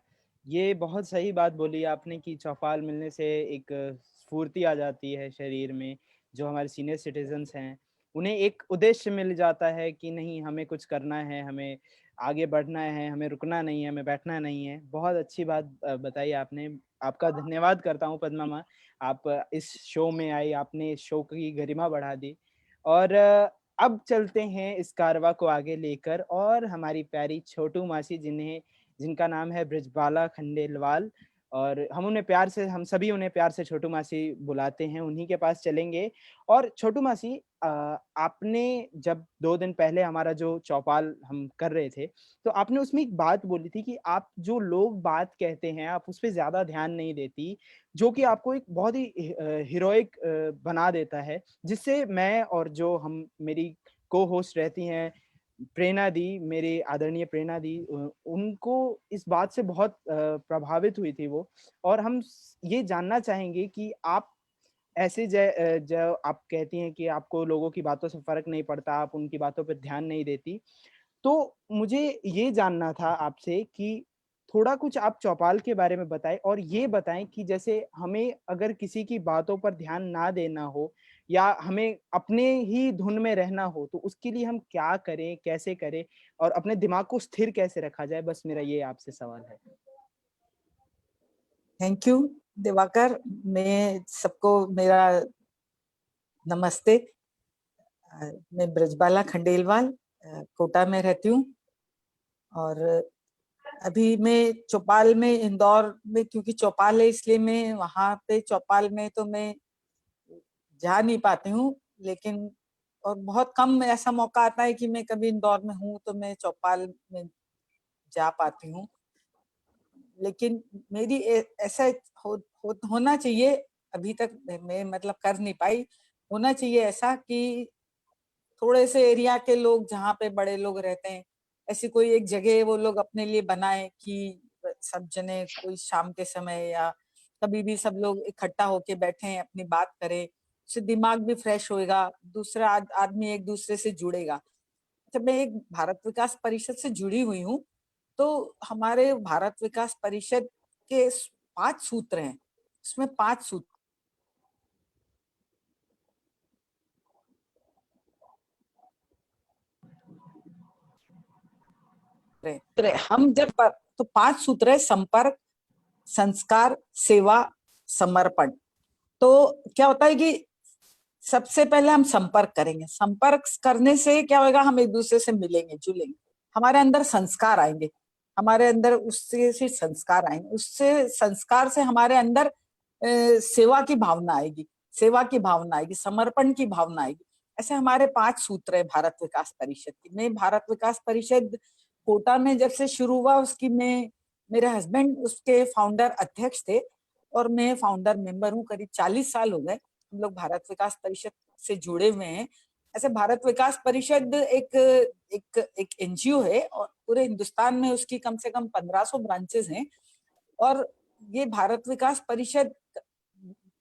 ये बहुत सही बात बोली आपने कि चौपाल मिलने से एक स्फूर्ति आ जाती है शरीर में। जो हमारे सीनियर सिटीजन्स हैं उन्हें एक उद्देश्य मिल जाता है कि नहीं, हमें कुछ करना है, हमें आगे बढ़ना है, हमें रुकना नहीं है, हमें बैठना नहीं है। बहुत अच्छी बात बताई आपने। आपका धन्यवाद करता हूँ पद्मा माँ, आप इस शो में आई, आपने इस शो की गरिमा बढ़ा दी। और अब चलते हैं इस कारवा को आगे लेकर और हमारी प्यारी छोटू मासी जिनका नाम है ब्रजबाला खंडेलवाल, और हम सभी उन्हें प्यार से छोटू मासी बुलाते हैं, उन्हीं के पास चलेंगे। और छोटू मासी, आपने जब 2 दिन पहले हमारा जो चौपाल हम कर रहे थे, तो आपने उसमें एक बात बोली थी कि आप जो लोग बात कहते हैं आप उस पे ज्यादा ध्यान नहीं देती, जो कि आपको एक बहुत ही हीरोइक बना देता है, जिससे मैं और जो हम मेरी को होस्ट रहती हैं प्रेरणा दी, मेरी आदरणीय प्रेरणा दी, उनको इस बात से बहुत प्रभावित हुई थी वो। और हम ये जानना चाहेंगे कि आप ऐसे जो आप कहती हैं कि आपको लोगों की बातों से फर्क नहीं पड़ता, आप उनकी बातों पर ध्यान नहीं देती, तो मुझे ये जानना था आपसे कि थोड़ा कुछ आप चौपाल के बारे में बताएं, और ये बताएं कि जैसे हमें अगर किसी की बातों पर ध्यान ना देना हो या हमें अपने ही धुन में रहना हो, तो उसके लिए हम क्या करें, कैसे करें, और अपने दिमाग को स्थिर कैसे रखा जाए? बस मेरा ये आपसे सवाल है। Thank you Diwakar. मैं सबको मेरा नमस्ते। मैं ब्रजबाला खंडेलवाल कोटा में रहती हूँ, और अभी मैं चौपाल में इंदौर में, क्योंकि चौपाल है इसलिए मैं वहां पे चौपाल में तो मैं जा नहीं पाती हूँ, लेकिन और बहुत कम ऐसा मौका आता है कि मैं कभी इंदौर में हूँ तो मैं चौपाल में जा पाती हूँ। लेकिन मेरी ऐसा होना चाहिए, अभी तक मैं मतलब कर नहीं पाई, होना चाहिए ऐसा कि थोड़े से एरिया के लोग जहाँ पे बड़े लोग रहते हैं, ऐसी कोई एक जगह वो लोग अपने लिए बनाए कि सब जने कोई शाम के समय या कभी भी सब लोग इकट्ठा होके बैठे अपनी बात करें, उससे दिमाग भी फ्रेश होएगा, दूसरा आदमी एक दूसरे से जुड़ेगा। जब मैं एक भारत विकास परिषद से जुड़ी हुई हूँ, तो हमारे भारत विकास परिषद के 5 सूत्र हैं, उसमें 5 सूत्र हम जब तो 5 सूत्र है: संपर्क, संस्कार, सेवा, समर्पण। तो क्या होता है कि सबसे पहले हम संपर्क करेंगे, संपर्क करने से क्या होगा, हम एक दूसरे से मिलेंगे जुलेंगे, हमारे अंदर संस्कार आएंगे, हमारे अंदर उससे संस्कार आएंगे, उससे संस्कार से हमारे अंदर सेवा की भावना आएगी, सेवा की भावना आएगी, समर्पण की भावना आएगी। ऐसे हमारे 5 सूत्र है भारत विकास परिषद की। मैं भारत विकास परिषद कोटा में जब से शुरू हुआ, उसकी मेरे हस्बैंड उसके फाउंडर अध्यक्ष थे और मैं फाउंडर मेंबर हूँ। करीब 40 साल हो गए हम लोग भारत विकास परिषद से जुड़े हुए हैं। ऐसे भारत विकास परिषद एक एनजीओ है और पूरे हिंदुस्तान में उसकी कम से कम 1500 ब्रांचेस हैं। और ये भारत विकास परिषद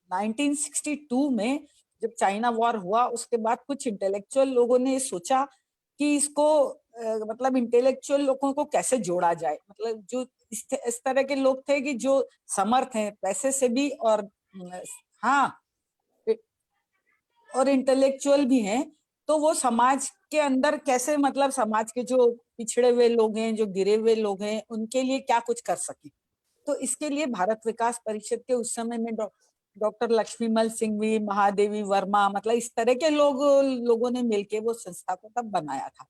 1962 में जब चाइना वॉर हुआ, उसके बाद कुछ इंटेलेक्चुअल लोगों ने सोचा कि इसको मतलब इंटेलेक्चुअल लोगों को कैसे जोड़ा जाए, मतलब जो इस तरह के लोग थे कि जो समर्थ हैं पैसे से भी और हाँ और इंटेलेक्चुअल भी हैं, तो वो समाज के अंदर कैसे, मतलब समाज के जो पिछड़े हुए लोग हैं, जो गिरे हुए लोग हैं, उनके लिए क्या कुछ कर सके। तो इसके लिए भारत विकास परिषद के उस समय में डॉक्टर लक्ष्मीमल सिंघवी, महादेवी वर्मा, मतलब इस तरह के लोगों ने मिलके वो संस्था को तब बनाया था।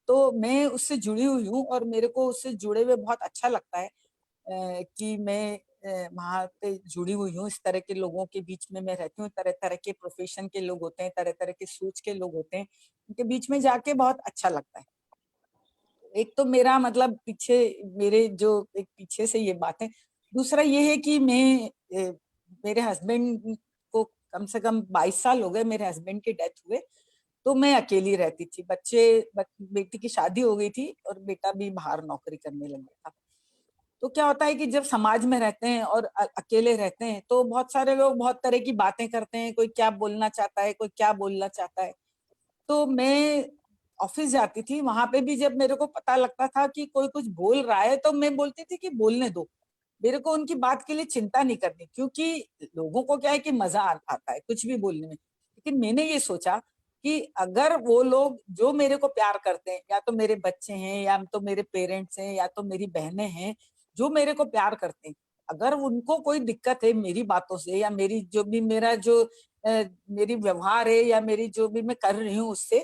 तो मैं उससे जुड़ी हुई हूँ और मेरे को उससे जुड़े हुए बहुत अच्छा लगता है कि मैं वहां पे जुड़ी हुई हूँ। इस तरह के लोगों के बीच में मैं रहती हूँ। तरह तरह के प्रोफेशन के लोग होते हैं, तरह तरह के सोच के लोग होते हैं, उनके बीच में जाके बहुत अच्छा लगता है। एक तो मेरा मतलब मेरे जो एक पीछे से ये बात है। दूसरा ये है कि मेरे हस्बैंड को कम से कम 22 साल हो गए मेरे हस्बैंड की डेथ हुए, तो मैं अकेली रहती थी। बेटी की शादी हो गई थी और बेटा भी बाहर नौकरी करने लग गया था। तो क्या होता है कि जब समाज में रहते हैं और अकेले रहते हैं तो बहुत सारे लोग बहुत तरह की बातें करते हैं, कोई क्या बोलना चाहता है, कोई क्या बोलना चाहता है। तो मैं ऑफिस जाती थी, वहां पे भी जब मेरे को पता लगता था कि कोई कुछ बोल रहा है तो मैं बोलती थी कि बोलने दो, मेरे को उनकी बात के लिए चिंता नहीं करनी, क्योंकि लोगों को क्या है कि मजा आता है कुछ भी बोलने में। लेकिन मैंने ये सोचा कि अगर वो लोग जो मेरे को प्यार करते हैं, या तो मेरे बच्चे हैं, या तो मेरे पेरेंट्स हैं, या तो मेरी बहनें हैं, जो मेरे को प्यार करते हैं, अगर उनको कोई दिक्कत है मेरी बातों से, या मेरी व्यवहार है, या मेरी जो भी मैं कर रही हूँ उससे,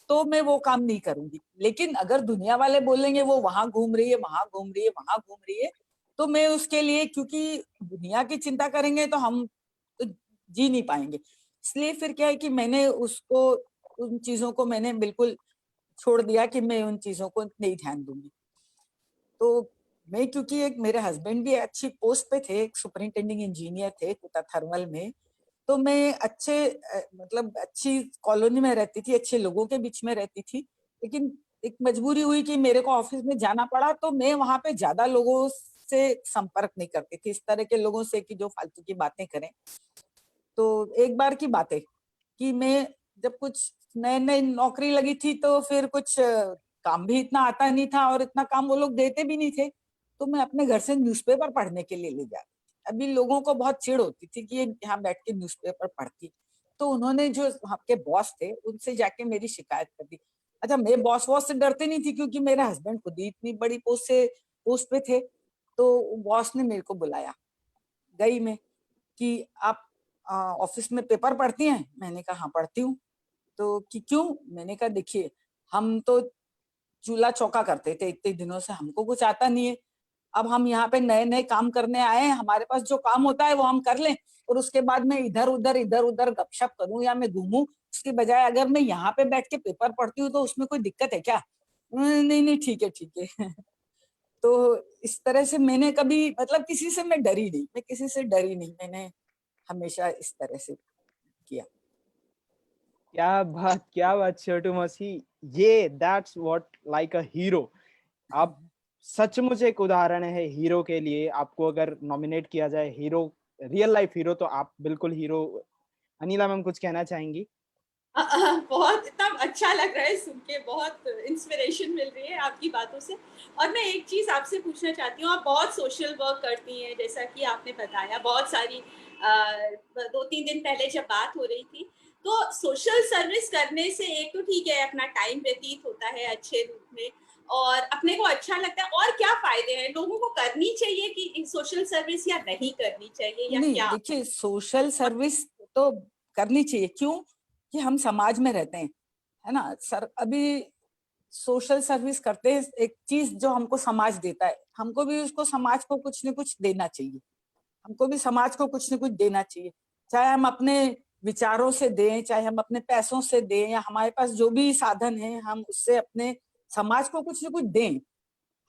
तो मैं वो काम नहीं करूंगी। लेकिन अगर दुनिया वाले बोलेंगे वो वहां घूम रही है, वहां घूम रही है, वहां घूम रही है, तो मैं उसके लिए, क्योंकि दुनिया की चिंता करेंगे तो हम तो जी नहीं पाएंगे। इसलिए फिर क्या है कि मैंने उसको, उन चीजों को मैंने बिल्कुल छोड़ दिया कि मैं उन चीजों को नहीं ध्यान दूंगी। तो मैं, क्योंकि एक मेरे हस्बैंड भी अच्छी पोस्ट पे थे, सुपरिंटेंडिंग इंजीनियर थे कुता थर्मल में, तो मैं अच्छे मतलब अच्छी कॉलोनी में रहती थी, अच्छे लोगों के बीच में रहती थी। लेकिन एक मजबूरी हुई कि मेरे को ऑफिस में जाना पड़ा, तो मैं वहां पे ज्यादा लोगों से संपर्क नहीं करती थी, इस तरह के लोगों से कि जो फालतू की बातें करें। तो एक बार की बात है कि मैं जब कुछ नई नई नौकरी लगी थी, तो फिर कुछ काम भी इतना आता नहीं था और इतना काम वो लोग देते भी नहीं थे, तो मैं अपने घर से न्यूज़पेपर पढ़ने के लिए ले जाती। अभी लोगों को बहुत चिढ़ होती थी कि ये यहाँ बैठ के न्यूज़पेपर पढ़ती, तो उन्होंने जो वहाँ के बॉस थे उनसे जाके मेरी शिकायत कर दी। अच्छा, मैं बॉस से डरती नहीं थी क्योंकि मेरे हस्बैंड खुद ही इतनी बड़ी पोस्ट पे थे। तो बॉस ने मेरे को बुलाया, गई मैं कि आप ऑफिस में पेपर पढ़ती हैं? मैंने कहा हाँ पढ़ती हूँ। तो कि क्यों? मैंने कहा देखिए, हम तो चूल्हा चौका करते थे इतने दिनों से, हमको कुछ आता नहीं है। अब हम यहाँ पे नए नए काम करने आए हैं, हमारे पास जो काम होता है वो हम कर लें, और उसके बाद मैं इधर उधर गपशप करूं या मैं घूमूं, उसके बजाय अगर मैं यहाँ पे बैठ के पेपर पढ़ती हूँ तो उसमें कोई दिक्कत है क्या? नहीं नहीं, ठीक है ठीक है। तो इस तरह से मैंने कभी, मतलब किसी से मैं डरी नहीं, मैं किसी से डरी नहीं, मैंने हमेशा इस तरह से किया। क्या बात छोटू मौसी, ये that's what like a hero. आप सचमुच एक उदाहरण है हीरो के लिए। आपको अगर नॉमिनेट किया जाए हीरो, रियल लाइफ हीरो, तो आप बिल्कुल हीरो। अनिला मैम कुछ कहना चाहेंगी? बहुत इतना अच्छा लग रहा है सुन के, बहुत इंस्पिरेशन मिल रही है आपकी बातों से। और मैं एक चीज़ आपसे पूछना चाहती हूँ, आप बहुत सोशल वर्क करती हैं जैसा कि आपने बताया, बहुत सारी 2-3 दिन पहले जब बात हो रही थी, तो सोशल सर्विस करने से एक तो ठीक है अपना टाइम व्यतीत होता है अच्छे रूप में और अपने को अच्छा लगता है, और क्या फायदे हैं? लोगों को करनी चाहिए कि सोशल सर्विस या नहीं करनी चाहिए या नहीं, क्या? देखिए सोशल सर्विस तो करनी चाहिए। क्यों? कि हम समाज में रहते हैं, है ना सर। अभी सोशल सर्विस करते हैं, एक चीज जो हमको समाज देता है, हमको भी उसको, समाज को कुछ न कुछ देना चाहिए। हमको भी समाज को कुछ न कुछ देना चाहिए, चाहे हम अपने विचारों से दें, चाहे हम अपने पैसों से दें, या हमारे पास जो भी साधन है हम उससे अपने समाज को कुछ न कुछ दें।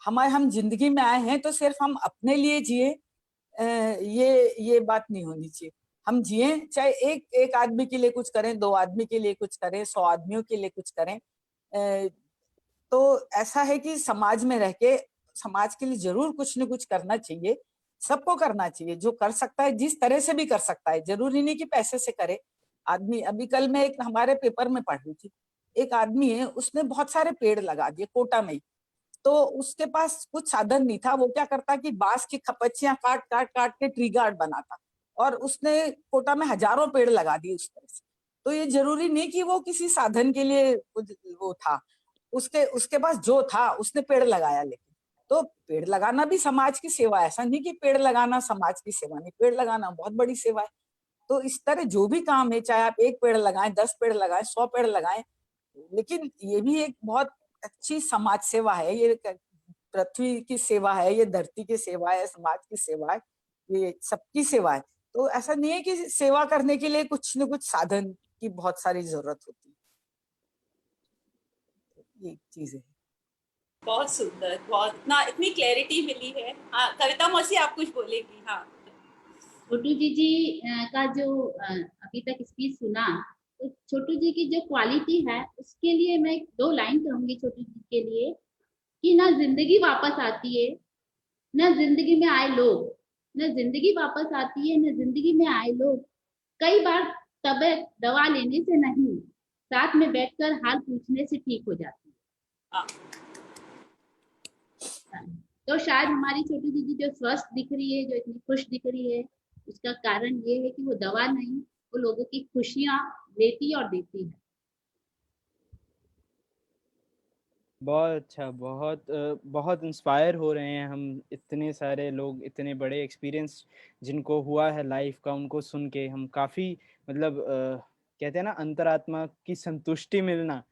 हम जिंदगी में आए हैं तो सिर्फ हम अपने लिए जिए, ये बात नहीं होनी चाहिए। हम जिए, चाहे एक आदमी के लिए कुछ करें, 2 आदमी के लिए कुछ करें, 100 आदमियों के लिए कुछ करें। तो ऐसा है कि समाज में रह के समाज के लिए जरूर कुछ न कुछ करना चाहिए, सबको करना चाहिए। जो कर सकता है जिस तरह से भी कर सकता है, जरूरी नहीं कि पैसे से करे आदमी। अभी कल मैं एक हमारे पेपर में पढ़ रही थी, एक आदमी है, उसने बहुत सारे पेड़ लगा दिए कोटा में ही। तो उसके पास कुछ साधन नहीं था, वो क्या करता कि बांस की खपच्चियां काट काट काट के ट्री गार्ड बनाता, और उसने कोटा में हजारों पेड़ लगा दिए उस तरह से। तो ये जरूरी नहीं कि वो किसी साधन के लिए वो था, उसके उसके पास जो था उसने पेड़ लगाया। लेकिन तो पेड़ लगाना भी समाज की सेवा है, ऐसा नहीं कि पेड़ लगाना समाज की सेवा नहीं, पेड़ लगाना बहुत बड़ी सेवा है। तो इस तरह जो भी काम है, चाहे आप 1 पेड़ लगाएं, 10 पेड़ लगाएं, 100 पेड़ लगाएं, लेकिन ये भी एक बहुत अच्छी समाज सेवा है। ये पृथ्वी की सेवा है, ये धरती की सेवा है, समाज की सेवा है, ये सबकी सेवा है। तो ऐसा नहीं है कि सेवा करने के लिए कुछ न कुछ साधन की बहुत सारी जरूरत होती है। ये चीज है। बहुत सुंदर, बहुत इतनी क्लैरिटी मिली है। हाँ कविता मौसी, आप कुछ बोलेंगी? हाँ छोटू जी का जो अभी तक स्पीच सुना, तो छोटू जी की जो क्वालिटी है उसके लिए मैं 2 लाइन कहूंगी छोटू जी के लिए, कि ना जिंदगी वापस आती है, ना जिंदगी में आए लोग। ना जिंदगी वापस आती है, ना जिंदगी में आए लोग। कई बार तबीयत दवा लेने से नहीं, साथ में बैठकर हाल पूछने से ठीक हो जाती हाँ। है। तो शायद हमारी छोटी दीदी जो स्वस्थ दिख रही है, जो इतनी खुश दिख रही है, उसका कारण ये है कि वो दवा नहीं, वो लोगों की खुशियां लेती और देती है। बहुत अच्छा, बहुत इंस्पायर हो रहे हैं हम। इतने सारे लोग, इतने बड़े एक्सपीरियंस जिनको हुआ है लाइफ का, उनको सुन के हम काफ़ी, मतलब कहते हैं ना, अंतरात्मा की संतुष्टि मिलना,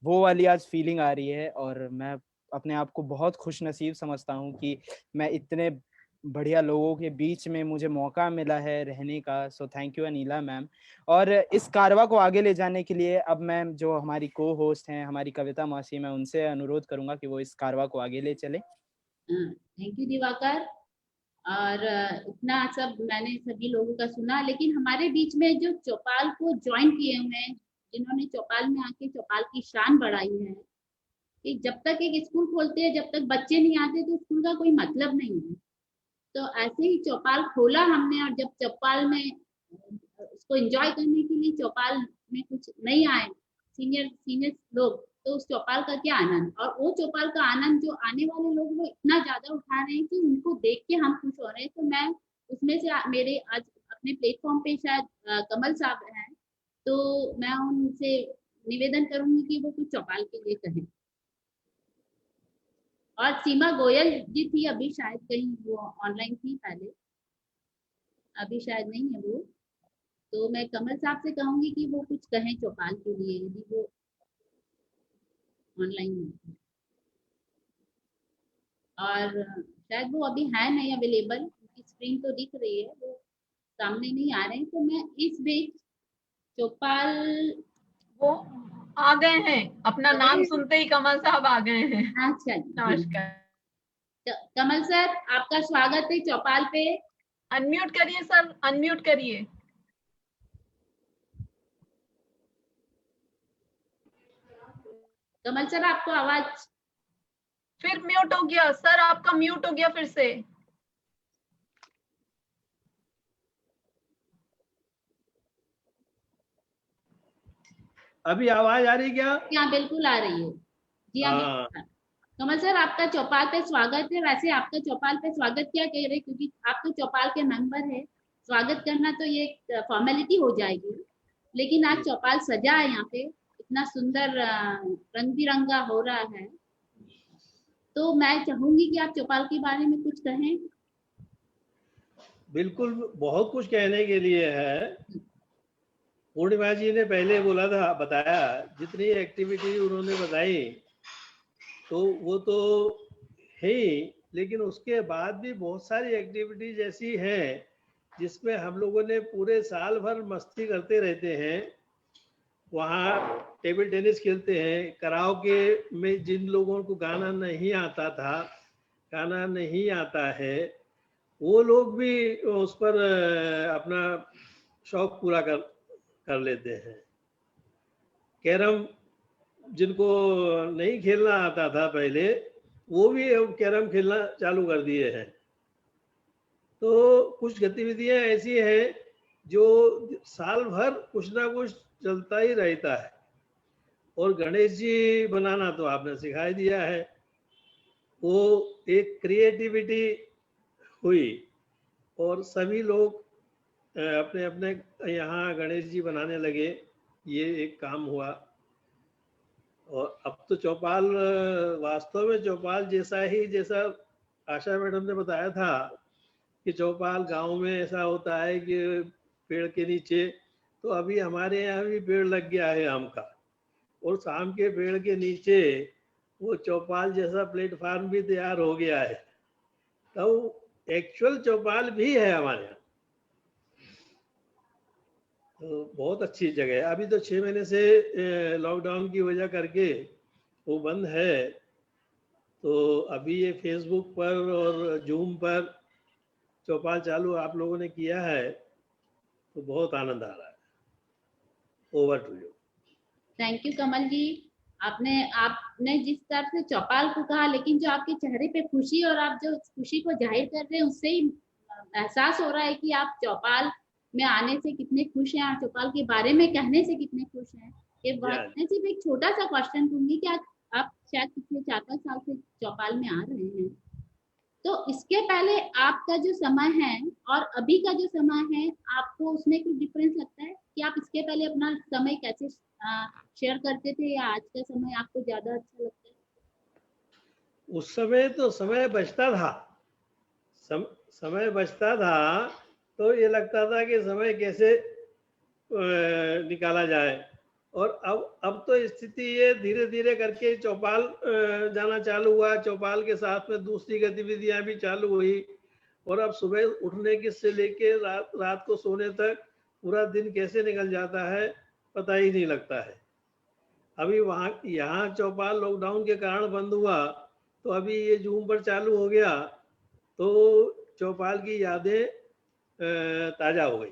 वो वाली आज फीलिंग आ रही है। और मैं अपने आप को बहुत खुश नसीब समझता हूँ कि मैं इतने बढ़िया लोगों के बीच में मुझे मौका मिला है रहने का। सो थैंक यू अनीला मैम। और इस कारवा को आगे ले जाने के लिए अब मैम जो हमारी को होस्ट हैं हमारी कविता मौसी, मैं उनसे अनुरोध करूंगा कि वो इस कारवा को आगे ले चले। Thank you Diwakar. और इतना सब मैंने सभी लोगों का सुना, लेकिन हमारे बीच में जो चौपाल को ज्वाइन किए हुए हैं, जिन्होंने चौपाल में आके चौपाल की शान बढ़ाई है, कि जब तक एक स्कूल खोलते हैं जब तक बच्चे नहीं आते तो स्कूल का कोई मतलब नहीं है। तो ऐसे ही चौपाल खोला हमने, और जब चौपाल में उसको एंजॉय करने के लिए चौपाल में कुछ नहीं आए सीनियर लोग, तो उस चौपाल का क्या आनंद। और वो चौपाल का आनंद जो आने वाले लोग वो इतना ज्यादा उठा रहे हैं कि उनको देख के हम खुश हो रहे हैं। तो मैं उसमें से मेरे आज अपने प्लेटफॉर्म पे शायद कमल साहब हैं, तो मैं उनसे निवेदन करूंगी कि वो कुछ चौपाल के लिए कहें। और सीमा गोयल जी थी, अभी शायद कहीं वो ऑनलाइन थी पहले, अभी शायद नहीं है वो। तो मैं कमल साहब से कहूंगी कि वो कुछ कहें चौपाल के लिए, यदि वो ऑनलाइन है। और शायद वो अभी है नहीं अवेलेबल, उनकी स्क्रीन तो दिख रही है, वो सामने नहीं आ रहे हैं। तो मैं इस बीच चौपाल, वो आ गए हैं, अपना नाम सुनते ही कमल साहब आ गए हैं। अच्छा नमस्कार। कमल सर, आपका स्वागत है चौपाल पे। अनम्यूट करिए सर, अनम्यूट करिए। कमल सर आपको आवाज फिर म्यूट हो गया सर, आपका म्यूट हो गया फिर से। अभी आवाज आ रही क्या? हाँ बिल्कुल आ रही है जी। हाँ कमल सर, आपका चौपाल पे स्वागत है। वैसे आपका चौपाल पे स्वागत क्या कह रहे, क्योंकि आप तो चौपाल के मेंबर है, स्वागत करना तो ये फॉर्मेलिटी हो जाएगी। लेकिन आज चौपाल सजा है, यहाँ पे इतना सुंदर रंग बिरंगा हो रहा है, तो मैं चाहूंगी कि आप चौपाल के बारे में कुछ कहें। बिल्कुल, बहुत कुछ कहने के लिए है। पूर्णिमा जी ने पहले बोला था, बताया, जितनी एक्टिविटी उन्होंने बताई तो वो तो है ही, लेकिन उसके बाद भी बहुत सारी एक्टिविटीज ऐसी हैं जिसमें हम लोगों ने पूरे साल भर मस्ती करते रहते हैं। वहाँ टेबल टेनिस खेलते हैं, कराओके में जिन लोगों को गाना नहीं आता था, गाना नहीं आता है, वो लोग भी उस पर अपना शौक पूरा कर लेते हैं। कैरम जिनको नहीं खेलना आता था पहले, वो भी अब कैरम खेलना चालू कर दिए हैं। तो कुछ गतिविधियां ऐसी हैं जो साल भर कुछ ना कुछ चलता ही रहता है। और गणेश जी बनाना तो आपने सिखा दिया है, वो एक क्रिएटिविटी हुई और सभी लोग अपने अपने यहाँ गणेश जी बनाने लगे, ये एक काम हुआ। और अब तो चौपाल, वास्तव में चौपाल जैसा ही, जैसा आशा मैडम ने बताया था कि चौपाल गांव में ऐसा होता है कि पेड़ के नीचे, तो अभी हमारे यहाँ भी पेड़ लग गया है आम का, और शाम के पेड़ के नीचे वो चौपाल जैसा प्लेटफार्म भी तैयार हो गया है। तो एक्चुअल चौपाल भी है हमारे यहाँ, तो बहुत अच्छी जगह है। अभी तो 6 महीने से लॉकडाउन की वजह करके वो बंद है, तो अभी ये फेसबुक पर और जूम पर चौपाल चालू आप लोगों ने किया है, तो बहुत आनंद आ रहा है। Over to you. Thank you Kamal ji. आपने जिस तरह से चौपाल को कहा, लेकिन जो आपके चेहरे पे खुशी और आप जो खुशी को जाहिर कर रहे हैं, उससे ही एहसास हो रहा है कि आप चौपाल में आने से कितने खुश हैं, आप चौपाल के बारे में कहने से कितने खुश हैं। ये बात मैं सिर्फ एक छोटा सा क्वेश्चन दूंगी कि आप शायद पिछले 4-5 साल से चौपाल में आ रहे हैं, तो इसके पहले आपका जो समय है और अभी का जो समय है, आपको उसमें कुछ डिफरेंस लगता है कि आप इसके पहले अपना समय कैसे शेयर करते थे, या आज का समय आपको ज्यादा अच्छा लगता है? उस समय तो समय बचता था, समय बचता था, तो ये लगता था कि समय कैसे निकाला जाए, और अब तो स्थिति ये धीरे धीरे करके चौपाल जाना चालू हुआ, चौपाल के साथ में दूसरी गतिविधियां भी चालू हुई, और अब सुबह उठने के से लेके रात को सोने तक पूरा दिन कैसे निकल जाता है पता ही नहीं लगता है। अभी यहाँ चौपाल लॉकडाउन के कारण बंद हुआ, तो अभी ये जूम पर चालू हो गया, तो चौपाल की यादें ताजा हो गई।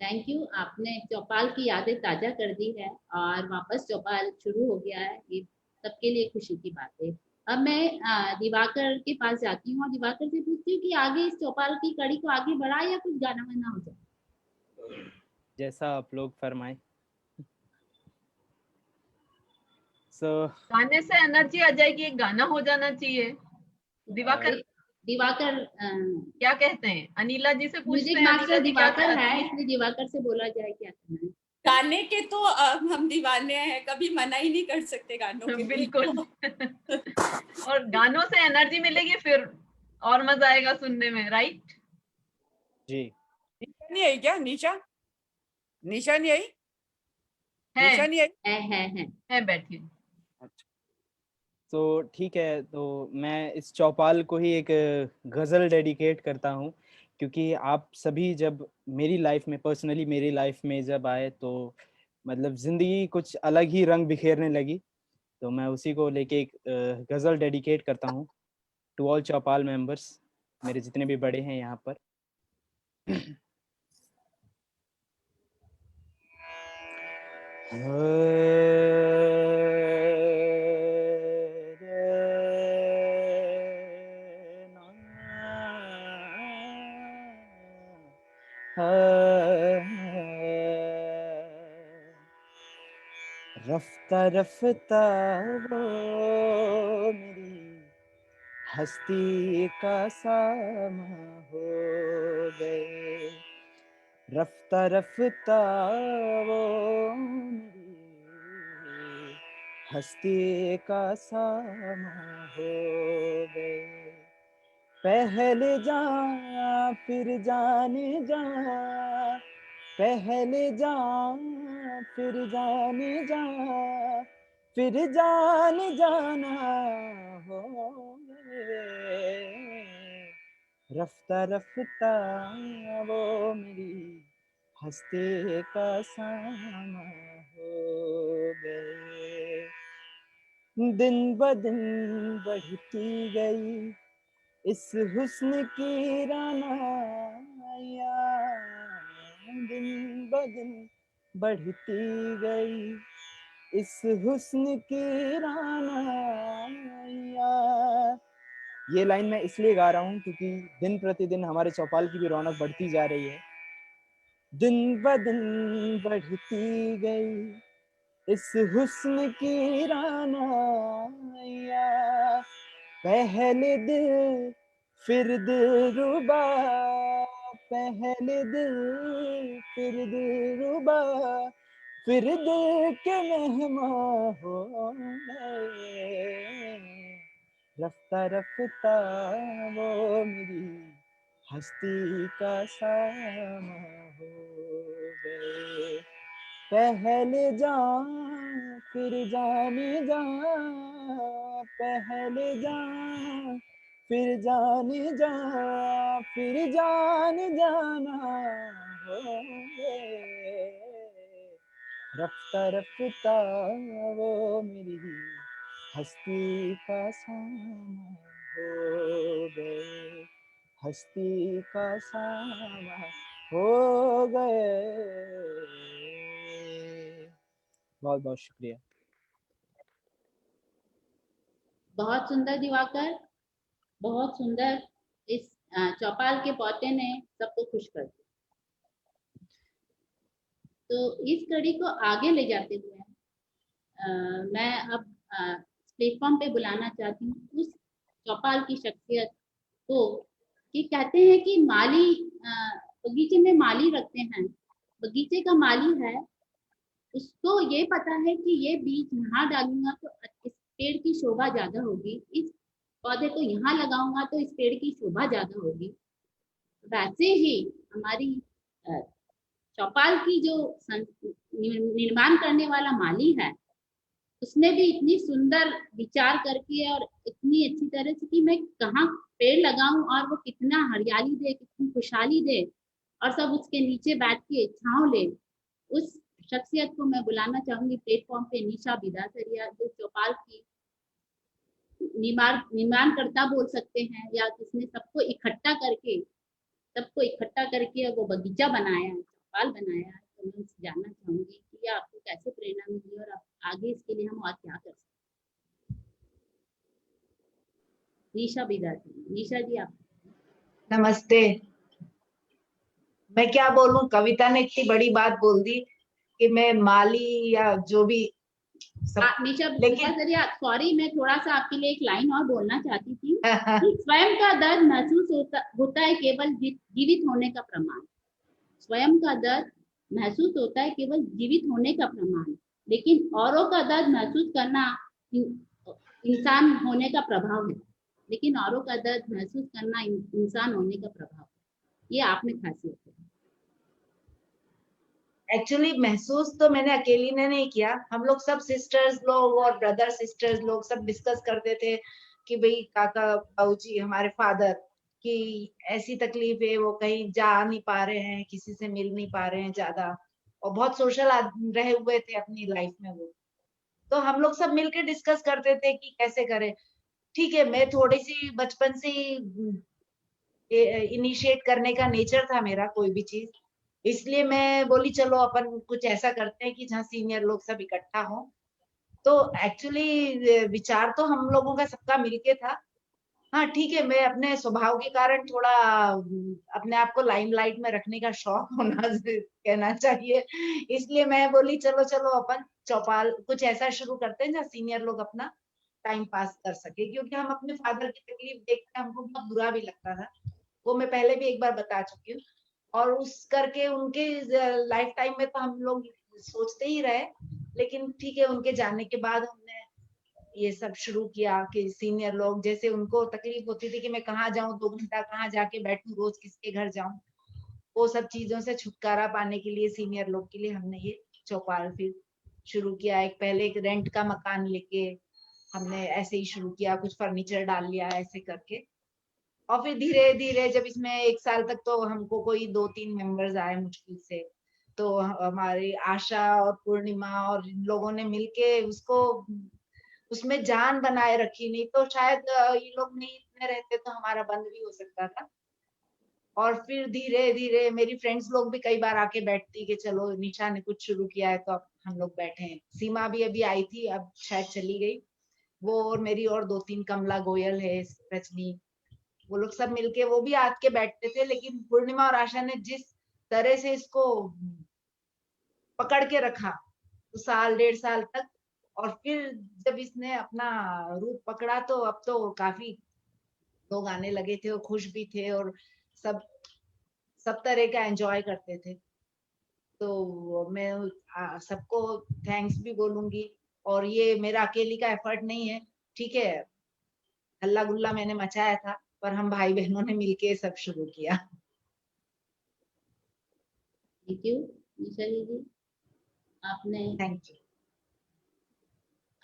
थैंक यू, आपने चौपाल की यादें ताजा कर दी है और वापस चौपाल शुरू हो गया है, ये सबके लिए खुशी की बात है। अब मैं दिवाकर के पास जाती हूँ और दिवाकर से पूछती हूँ कि आगे इस चौपाल की कड़ी को आगे बढ़ाए या कुछ गाना वाना हो जाए? जैसा आप लोग फरमाए। गाने से एनर्जी आ जाएगी, एक गाना हो जाना चाहिए। दिवाकर क्या कहते हैं? अनिला जी से पूछते हैं। मास्टर दिवाकर है, इसलिए दिवाकर से बोला जाए क्या करना है। गाने के तो हम दीवाने हैं, कभी मना ही नहीं कर सकते गानों के। बिल्कुल। और गानों से एनर्जी मिलेगी, फिर और मजा आएगा सुनने में, राइट? जी। निशा नहीं आई क्या? निशा नहीं आई? निशा नहीं आई? है बैठी। तो ठीक है, तो मैं इस चौपाल को ही एक गज़ल डेडिकेट करता हूँ, क्योंकि आप सभी जब मेरी लाइफ में, पर्सनली मेरी लाइफ में जब आए तो मतलब ज़िंदगी कुछ अलग ही रंग बिखेरने लगी। तो मैं उसी को लेके एक गज़ल डेडिकेट करता हूँ टू ऑल चौपाल मेंबर्स, मेरे जितने भी बड़े हैं यहाँ पर। रफ्ता रफ्ता वो मेरी हस्ती का सामा हो गए, रफ्ता रफ्ता वो मेरी हस्ती का सामा हो गए। पहले जान फिर जाने जा, पहले जान फिर जाने जा, फिर जान जाना हो गए, रफ्ता रफ्ता वो मेरी हस्ती का सामा हो गए। दिन ब दिन बढ़ती गई इस हुस्न की रानाया, दिन ब दिन बढ़ती गई इस हुस्न की रानाया। ये लाइन मैं इसलिए गा रहा हूँ क्योंकि दिन प्रतिदिन हमारे चौपाल की भी रौनक बढ़ती जा रही है। दिन ब दिन बढ़ती गई इस हुस्न की रानाया, पहले दिल फिर दिलरुबा, पहले दिल फिर दिलरुबा, फिर दिल के मेहमान हो गए, रफ्ता रफ्ता वो मेरी हस्ती का सामा हो गए। पहले जान फिर जाने जा, पहले जान फिर जाने जा, फिर जान जाना हो गए, रफ्ता रफ्ता वो मेरी हस्ती का सामा हो गए, हस्ती का सामा हो गए। बहुत बहुत शुक्रिया। बहुत सुंदर दिवाकर, बहुत सुंदर। इस चौपाल के पौते ने सबको खुश कर दिया। तो इस कड़ी को आगे ले जाते हुए मैं अब प्लेटफॉर्म पे बुलाना चाहती हूँ उस चौपाल की शख्सियत को, कि कहते हैं कि माली बगीचे में माली रखते हैं, बगीचे का माली है, उसको ये पता है कि ये बीज यहाँ डालूंगा तो इस पेड़ की शोभा ज्यादा होगी, इस पौधे को यहाँ लगाऊंगा तो इस पेड़ की शोभा ज्यादा होगी। वैसे ही हमारी चौपाल की जो निर्माण करने वाला माली है, उसने भी इतनी सुंदर विचार करके और इतनी अच्छी तरह से कि मैं कहाँ पेड़ लगाऊं और वो कितना हरियाली दे, कितनी खुशहाली दे, और सब उसके नीचे बैठ के छांव ले, उस शख्सियत को मैं बुलाना चाहूंगी प्लेटफॉर्म पे, निशा बिदासरिया, जो चौपाल की निर्माणकर्ता बोल सकते हैं, या जिसने सबको इकट्ठा करके वो बगीचा बनाया है, चौपाल बनाया है। तो मैं उनसे जानना चाहूंगी कि ये आपको कैसे प्रेरणा मिली और आगे इसके लिए हम और क्या कर सकते हैं। निशा बिदासरिया, निशा जी आप। नमस्ते। मैं क्या बोलूं, कविता ने इतनी बड़ी बात बोल दी कि मैं माली या जो भी निशा बिदासरिया, सॉरी, मैं थोड़ा सा आपके लिए एक लाइन और बोलना चाहती थी कि स्वयं का दर्द महसूस होता है केवल जीवित होने का प्रमाण। स्वयं का दर्द महसूस होता है केवल जीवित होने का प्रमाण, लेकिन औरों का दर्द महसूस करना इंसान होने का प्रभाव है। लेकिन औरों का दर्द महसूस करना इंसान होने का प्रभाव है। ये आप में खासियत है। एक्चुअली महसूस तो मैंने अकेली ने नहीं किया, हम लोग सब सिस्टर्स लोग और ब्रदर सिस्टर्स लोग सब डिस्कस करते थे कि भाई काका बाबूजी हमारे फादर की ऐसी तकलीफ है, वो कहीं जा नहीं पा रहे हैं, किसी से मिल नहीं पा रहे हैं ज्यादा, और बहुत सोशल रहे हुए थे अपनी लाइफ में वो। तो हम लोग सब मिलकर डिस्कस करते थे कि कैसे करें। ठीक है, मैं थोड़ी सी बचपन से इनिशिएट करने का नेचर था मेरा कोई भी चीज, इसलिए मैं बोली चलो अपन कुछ ऐसा करते हैं कि जहाँ सीनियर लोग सब इकट्ठा हो। तो एक्चुअली विचार तो हम लोगों का सबका मिलके था। हाँ ठीक है, मैं अपने स्वभाव के कारण थोड़ा अपने आप को लाइमलाइट में रखने का शौक होना कहना चाहिए, इसलिए मैं बोली चलो चलो अपन चौपाल कुछ ऐसा शुरू करते हैं जहाँ सीनियर लोग अपना टाइम पास कर सके, क्योंकि हम अपने फादर की तकलीफ देखकर हमको बहुत बुरा भी लगता था। वो मैं पहले भी एक बार बता चुकी हूँ, और उस करके उनके लाइफ टाइम में तो हम लोग सोचते ही रहे, लेकिन ठीक है उनके जाने के बाद हमने ये सब शुरू किया कि सीनियर लोग, जैसे उनको तकलीफ होती थी कि मैं कहाँ जाऊं, 2 घंटा कहाँ जाके बैठूं, रोज किसके घर जाऊं, वो सब चीजों से छुटकारा पाने के लिए सीनियर लोग के लिए हमने ये चौपाल फिर शुरू किया। पहले एक रेंट का मकान लेके हमने ऐसे ही शुरू किया, कुछ फर्नीचर डाल लिया ऐसे करके, और फिर धीरे धीरे जब इसमें 1 साल तक तो हमको कोई 2-3 मेंबर्स आए मुश्किल से, तो हमारी आशा और पूर्णिमा और इन लोगों ने मिलके उसको उसमें जान बनाए रखी, नहीं तो शायद ये लोग नहीं इतने रहते तो हमारा बंद भी हो सकता था। और फिर धीरे धीरे मेरी फ्रेंड्स लोग भी कई बार आके बैठती कि चलो निशा ने कुछ शुरू किया है तो अब हम लोग बैठे हैं। सीमा भी अभी आई थी, अब शायद चली गई, वो और मेरी और 2-3 कमला गोयल है, रजनी, वो लोग सब मिलके वो भी आके बैठते थे। लेकिन पूर्णिमा और आशा ने जिस तरह से इसको पकड़ के रखा तो 1-1.5 साल तक, और फिर जब इसने अपना रूप पकड़ा तो अब तो काफी लोग आने लगे थे और खुश भी थे और सब तरह का एंजॉय करते थे। तो मैं सबको थैंक्स भी बोलूंगी, और ये मेरा अकेली का एफर्ट नहीं है, ठीक है, हल्ला गुल्ला मैंने मचाया था पर हम भाई बहनों ने मिलके सब शुरू किया। थैंक यू निशा जी, आपने। Thank you.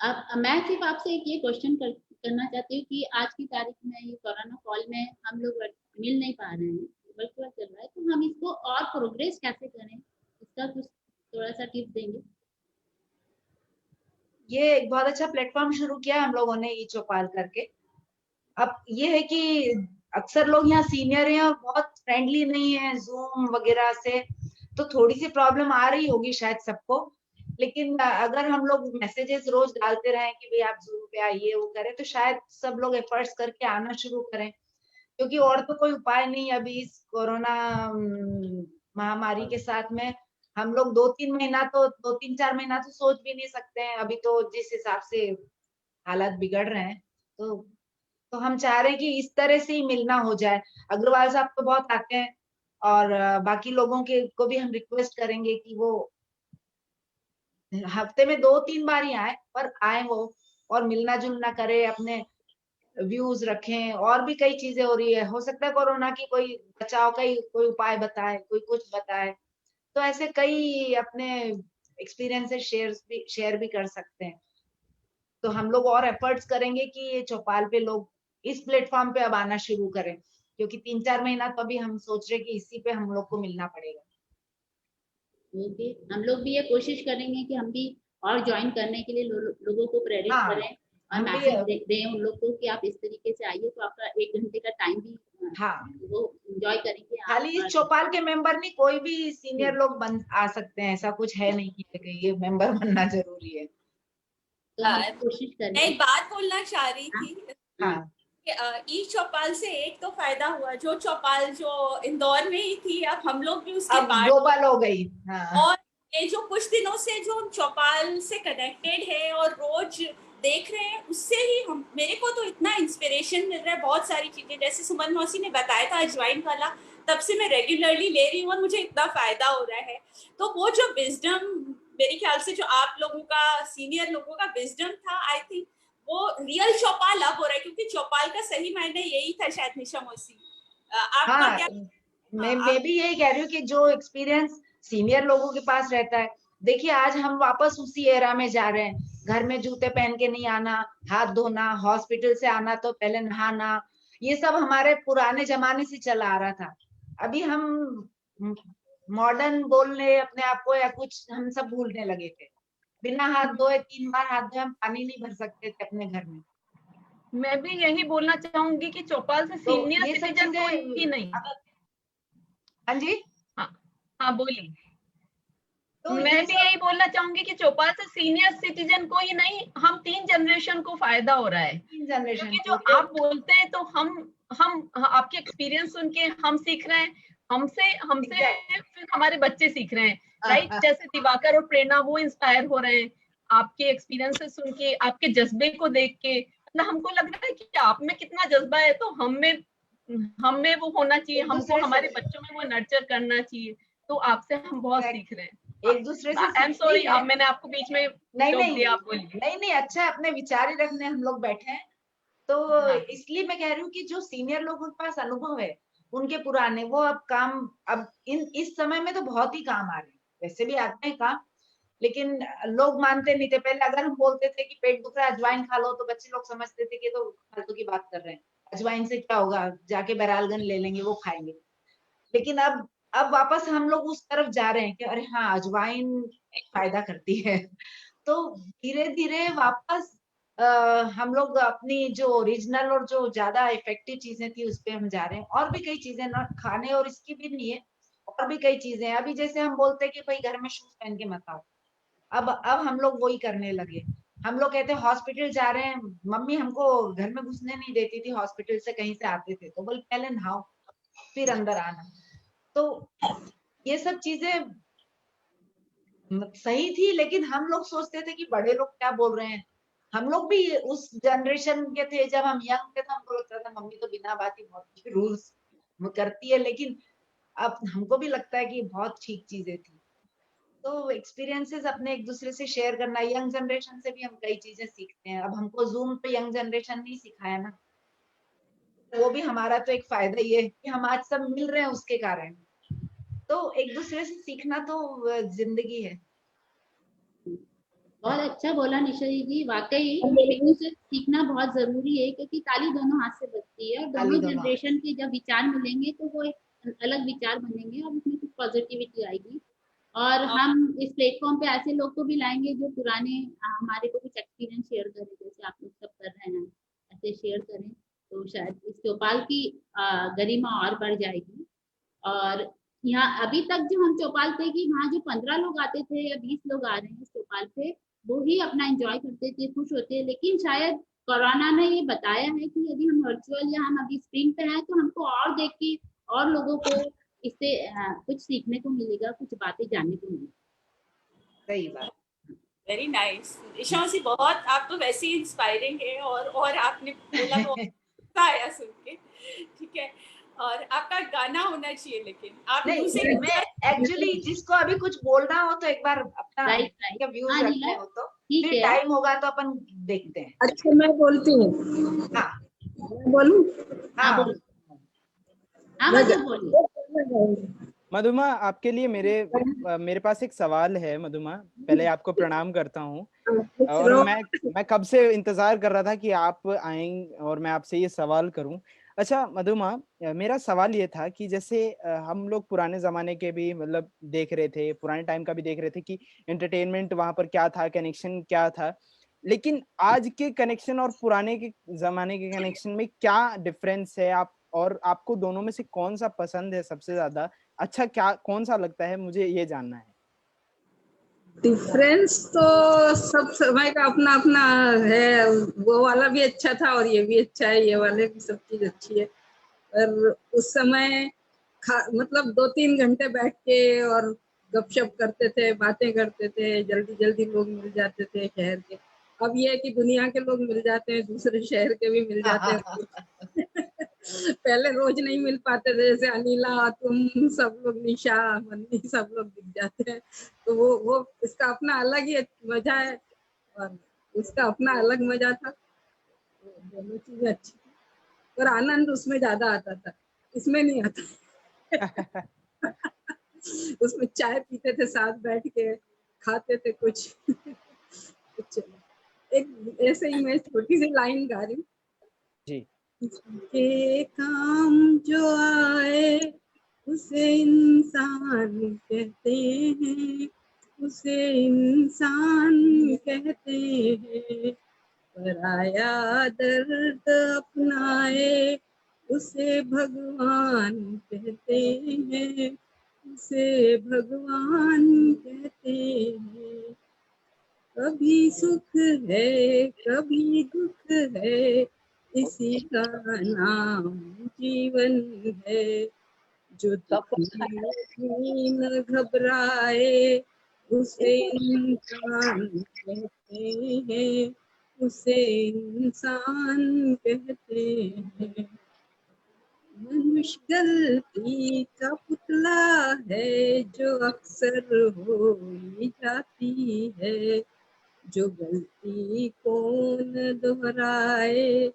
अब मैं सिर्फ आपसे एक ये क्वेश्चन करना चाहती हूँ कि आज की तारीख में ये कोरोना कॉल में हम लोग मिल नहीं पा रहे हैं, वर्चुअल चल रहा है, तो हम इसको और प्रोग्रेस कैसे करें, इसका कुछ थोड़ा सा टिप्स देंगे? ये एक बहुत अच्छा प्लेटफॉर्म शुरू किया हम लोगों ने ई चौपाल करके। अब ये है कि अक्सर लोग यहाँ सीनियर हैं और बहुत फ्रेंडली नहीं है जूम वगैरह से, तो थोड़ी सी प्रॉब्लम आ रही होगी शायद सबको, लेकिन अगर हम लोग मैसेजेस रोज डालते रहें कि भाई आप जूम पे आइए वो करें, तो शायद सब लोग एफर्ट्स करके आना शुरू करें, क्योंकि और तो कोई उपाय नहीं अभी इस कोरोना महामारी के साथ में। हम लोग 2-3 महीना तो 2-3-4 महीना तो सोच भी नहीं सकते हैं, अभी तो जिस हिसाब से हालात बिगड़ रहे हैं, तो हम चाह रहे हैं कि इस तरह से ही मिलना हो जाए। अग्रवाल साहब तो बहुत आते हैं, और बाकी लोगों के को भी हम रिक्वेस्ट करेंगे कि वो हफ्ते में 2-3 बार ही आए, पर आए वो और मिलना जुलना करे, अपने व्यूज रखें। और भी कई चीजें हो रही है, हो सकता है कोरोना की कोई बचाव का ही कोई उपाय बताए, कोई कुछ बताए, तो ऐसे कई अपने एक्सपीरियंसेस शेयर भी कर सकते हैं। तो हम लोग और एफर्ट्स करेंगे कि ये चौपाल पे लोग इस प्लेटफॉर्म पे अब आना शुरू करें, क्योंकि 3-4 महीना तो अभी हम सोच रहे कि इसी पे हम लोग को मिलना पड़ेगा। ओके, हम लोग भी ये कोशिश करेंगे कि हम भी और ज्वाइन करने के लिए लोगों को प्रेरित हाँ, करें और हम भी मैसेज दें उन लोग को कि आप इस तरीके से आइए, तो आपका 1 घंटे का टाइम भी हाँ वो एंजॉय करेंगे। खाली इस चौपाल के मेंबर नहीं, कोई भी सीनियर लोग बन आ सकते हैं, ऐसा कुछ है नहीं कि ये मेंबर बनना जरूरी है। तो हम कोशिश करें। मैं एक बात बोलना चाह रही थी। हाँ, ई चौपाल से एक तो फायदा हुआ, जो चौपाल जो इंदौर में ही थी अब हम लोग भी उसके बाद ग्लोबल हो गई। हाँ। और ये जो कुछ दिनों से जो हम चौपाल से कनेक्टेड है और रोज देख रहे हैं, उससे ही हम मेरे को तो इतना इंस्पिरेशन मिल रहा है। बहुत सारी चीजें जैसे सुमन मौसी ने बताया था अजवाइन वाला, तब से मैं रेगुलरली ले रही हूँ और मुझे इतना फायदा हो रहा है। तो वो जो विजडम मेरे ख्याल से जो आप लोगों का सीनियर लोगों का विजडम था, आई थिंक वो रियल चौपाल अब हो रहा है, क्योंकि चौपाल का सही मायने यही था शायद। निशा मौसी आपका हाँ, क्या? मैं भी यही कह रही हूँ कि जो एक्सपीरियंस सीनियर लोगों के पास रहता है, देखिए आज हम वापस उसी एरा में जा रहे हैं। घर में जूते पहन के नहीं आना, हाथ धोना, हॉस्पिटल से आना तो पहले नहाना, ये सब हमारे पुराने जमाने से चला आ रहा था। अभी हम मॉडर्न बोलने अपने आप को या कुछ हम सब भूलने लगे थे। बिना हाथ धोए 3 बार हाथ धोए हम पानी नहीं भर सकते थे अपने घर में। मैं भी यही बोलना चाहूंगी कि चौपाल से तो सीनियर ये सब सिटीजन कोई चीजें ही नहीं। हाँ जी, हाँ बोलिए। तो मैं भी यही बोलना चाहूंगी कि चौपाल से सीनियर सिटीजन को ही नहीं, हम 3 जनरेशन को फायदा हो रहा है। 3 जनरेशन क्योंकि जो आप बोलते हैं तो हम आपके एक्सपीरियंस सुन के हम सीख रहे हैं, हमसे फिर हमारे बच्चे सीख रहे हैं, राइट। जैसे दिवाकर और प्रेरणा वो इंस्पायर हो रहे हैं आपके एक्सपीरियंसेस सुन के, आपके जज्बे को देख के। मतलब हमको लग रहा है कि आप में कितना जज्बा है, तो हम में वो होना चाहिए, हमको हमारे बच्चों में वो नर्चर करना चाहिए। तो आपसे हम बहुत सीख रहे हैं, एक दूसरे से। आई एम सॉरी, अब मैंने आपको बीच में नहीं दिया, आप बोलिए। नहीं, अच्छा, अपने विचार ही रखने हम लोग बैठे हैं, तो इसलिए मैं कह रही हूँ कि जो सीनियर लोगों के पास अनुभव है, उनके पुराने, वो अब इस समय में तो बहुत ही काम आ रहे हैं। वैसे भी आते हैं काम, लेकिन लोग मानते नहीं थे पहले। अगर हम बोलते थे कि पेट दुख रहा है अजवाइन खा लो, तो बच्चे लोग समझते थे कि तो फालतू की बात कर रहे हैं, अजवाइन से क्या होगा, जाके बैरालगन ले लेंगे, वो खाएंगे। लेकिन अब वापस हम लोग उस तरफ जा रहे हैं कि अरे हाँ, अजवाइन फायदा करती है। तो धीरे धीरे वापस हम लोग अपनी जो ओरिजिनल और जो ज्यादा इफेक्टिव चीजें थी उस पे हम जा रहे हैं। और भी कई चीजें ना खाने और इसकी भी नहीं है, और भी कई चीजें हैं। अभी जैसे हम बोलते हैं कि भाई घर में शूज पहन के मत आओ, अब हम लोग वही करने लगे। हम लोग कहते हैं हॉस्पिटल जा रहे हैं, मम्मी हमको घर में घुसने नहीं देती थी, हॉस्पिटल से कहीं से आते थे तो बोल पहले नहाओ फिर अंदर आना। तो ये सब चीजें सही थी, लेकिन हम लोग सोचते थे कि बड़े लोग क्या बोल रहे हैं। हम लोग भी उस जनरेशन के थे, जब हम यंग थे तो हमको लगता था मम्मी तो बिना बात ही बहुत रूल्स करती है, लेकिन अब हमको भी लगता है कि बहुत ठीक चीजें थी। तो एक्सपीरियंसेस अपने एक दूसरे से शेयर करना, यंग जनरेशन से भी हम कई चीजें सीखते हैं। अब हमको जूम पे यंग जनरेशन नहीं सिखाया ना, वो भी हमारा तो एक फायदा ही है कि हम आज सब मिल रहे हैं उसके कारण। तो एक दूसरे से सीखना तो जिंदगी है। बहुत अच्छा बोला निशा जी, वाकई एक दूसरे से सीखना बहुत जरूरी है, क्योंकि ताली दोनों हाथ से बजती है, और दोनों जनरेशन के जब विचार मिलेंगे तो वो एक अलग विचार बनेंगे और उसमें कुछ पॉजिटिविटी आएगी। और हम इस प्लेटफॉर्म पे ऐसे लोग को भी लाएंगे जो पुराने हमारे को कुछ एक्सपीरियंस शेयर करें, जैसे आप लोग सब कर रहे हैं, ऐसे शेयर करें तो शायद इस चौपाल की गरिमा और बढ़ जाएगी। और यहाँ अभी तक जो हम चौपाल पे कि वहाँ जो 15 लोग आते थे या 20 लोग आ रहे हैं इस चौपाल पे, वो ही अपना एंजॉय करते थे, खुश होते। लेकिन शायद कोरोना ने ये बताया है कि यदि हम वर्चुअल या हम अभी स्क्रीन पे हैं तो हमको और देख के और लोगों को इससे कुछ सीखने को मिलेगा, कुछ बातें जानने को मिलेगी। सही बात, वेरी नाइस ईशा जी, बहुत आप तो वैसे ही इंस्पायरिंग है, और आपने बोला बहुत आया सुन के, ठीक है। और आपका गाना होना चाहिए, लेकिन आप नहीं, मैं एक्चुअली जिसको अभी कुछ बोलना हो तो एक बार अपना व्यूज रखने हो तो फिर टाइम होगा तो अपन देखते हैं। अच्छा, मैं बोलती हूँ। हाँ, बोलूं? हाँ, बोलिए। मधुमा, आपके लिए मेरे पास एक सवाल है। मधुमा, पहले आपको प्रणाम करता हूँ। और मैं कब से इंतजार कर रहा था कि आप आएंगे और मैं आपसे ये सवाल करूं। अच्छा मधुमा, मेरा सवाल ये था कि जैसे हम लोग पुराने जमाने के भी मतलब देख रहे थे, पुराने टाइम का भी देख रहे थे कि एंटरटेनमेंट वहां पर क्या था, कनेक्शन क्या था, लेकिन आज के कनेक्शन और पुराने के जमाने के कनेक्शन में क्या डिफरेंस है? और आपको दोनों में से कौन सा पसंद है सबसे ज्यादा? अच्छा, क्या कौन सा लगता है, मुझे ये जानना है। डिफरेंस तो सब समय का अपना अपना है। वो वाला भी अच्छा था और ये भी अच्छा है, ये वाले भी सब चीज अच्छी है। पर उस समय मतलब 2-3 घंटे बैठ के और गपशप करते थे, बातें करते थे, जल्दी जल्दी लोग मिल जाते थे शहर के। अब ये है कि दुनिया के लोग मिल जाते हैं, दूसरे शहर के भी मिल जाते हैं। पहले रोज नहीं मिल पाते थे, जैसे अनिला, तुम सब लोग, निशा, मन्नी, सब लोग दिख जाते हैं। तो वो इसका अपना अलग ही मजा है और उसका अपना अलग मजा था। दोनों चीजें अच्छी थी, पर आनंद उसमें ज्यादा आता था, इसमें नहीं आता। उसमें चाय पीते थे साथ बैठ के, खाते थे कुछ। एक ऐसे ही मैं छोटी सी लाइन गा रही हूँ जी। के काम जो आए उसे इंसान कहते हैं, उसे इंसान कहते हैं। पराया दर्द अपनाए उसे भगवान कहते हैं, उसे भगवान कहते हैं। कभी सुख है कभी दुख है, इसी का नाम जीवन है। जो दुखी न घबराए उसे इंसान कहते हैं, उसे इंसान कहते हैं। मनुष्य गलती का पुतला है जो अक्सर हो ही जाती है। जो गलती कौन दोहराए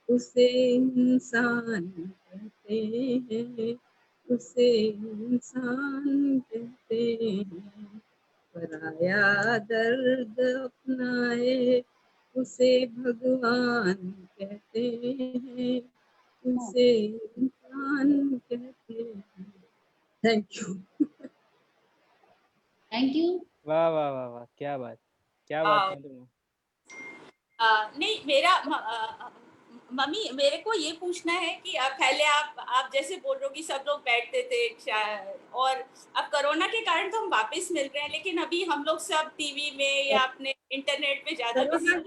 उसे इंसान कहते हैं, उसे इंसान कहते हैं। पराया दर्द अपनाए उसे भगवान कहते हैं, उसे इंसान कहते हैं। Thank you. Thank you. वाह वाह वाह वाह, क्या बात, क्या बात मधुमा। नहीं, मेरा मम्मी, मेरे को ये पूछना है कि पहले आप जैसे बोल रहे हो कि सब लोग बैठते थे और अब कोरोना के कारण तो हम वापस मिल रहे हैं, लेकिन अभी हम लोग सब टीवी में या अपने इंटरनेट पे ज्यादा बिजी।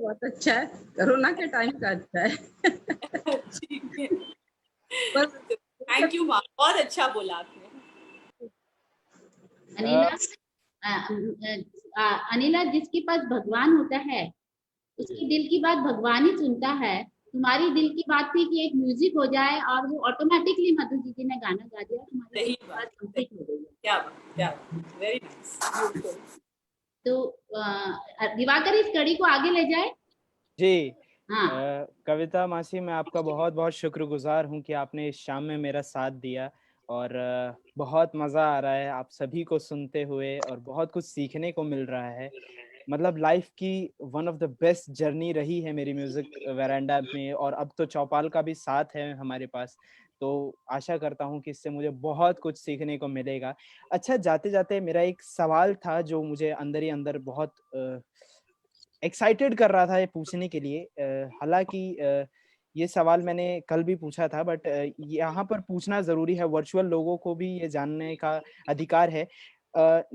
बहुत अच्छा है, कोरोना के टाइम का अच्छा है। थैंक यू माँ, बहुत अच्छा बोला आपने। अनिला, जिसके पास भगवान होता है उसकी दिल की बात भगवान ही सुनता है। तुम्हारी दिल की बात थी कि एक म्यूजिक हो जाए और वो ऑटोमेटिकली मधु जी ने गाना गा दिया, तुम्हारी दिल की बात कंप्लीट हो गई। क्या बात, वेरी नाइस। तो दिवाकर इस कड़ी को आगे ले जाए। जी। हाँ। कविता मासी, मैं आपका बहुत बहुत शुक्रगुजार हूँ कि आपने इस शाम में मेरा साथ दिया और बहुत मजा आ रहा है आप सभी को सुनते हुए और बहुत कुछ सीखने को मिल रहा है। मतलब लाइफ की one of the best journey रही है मेरी म्यूजिक वेरेंडा में, और अब तो चौपाल का भी साथ है हमारे पास, तो आशा करता हूँ कि इससे मुझे बहुत कुछ सीखने को मिलेगा। अच्छा, जाते जाते मेरा एक सवाल था जो मुझे अंदर ही अंदर बहुत एक्साइटेड कर रहा था ये पूछने के लिए। हालांकि ये सवाल मैंने कल भी पूछा था, बट यहाँ पर पूछना जरूरी है, वर्चुअल लोगों को भी ये जानने का अधिकार है।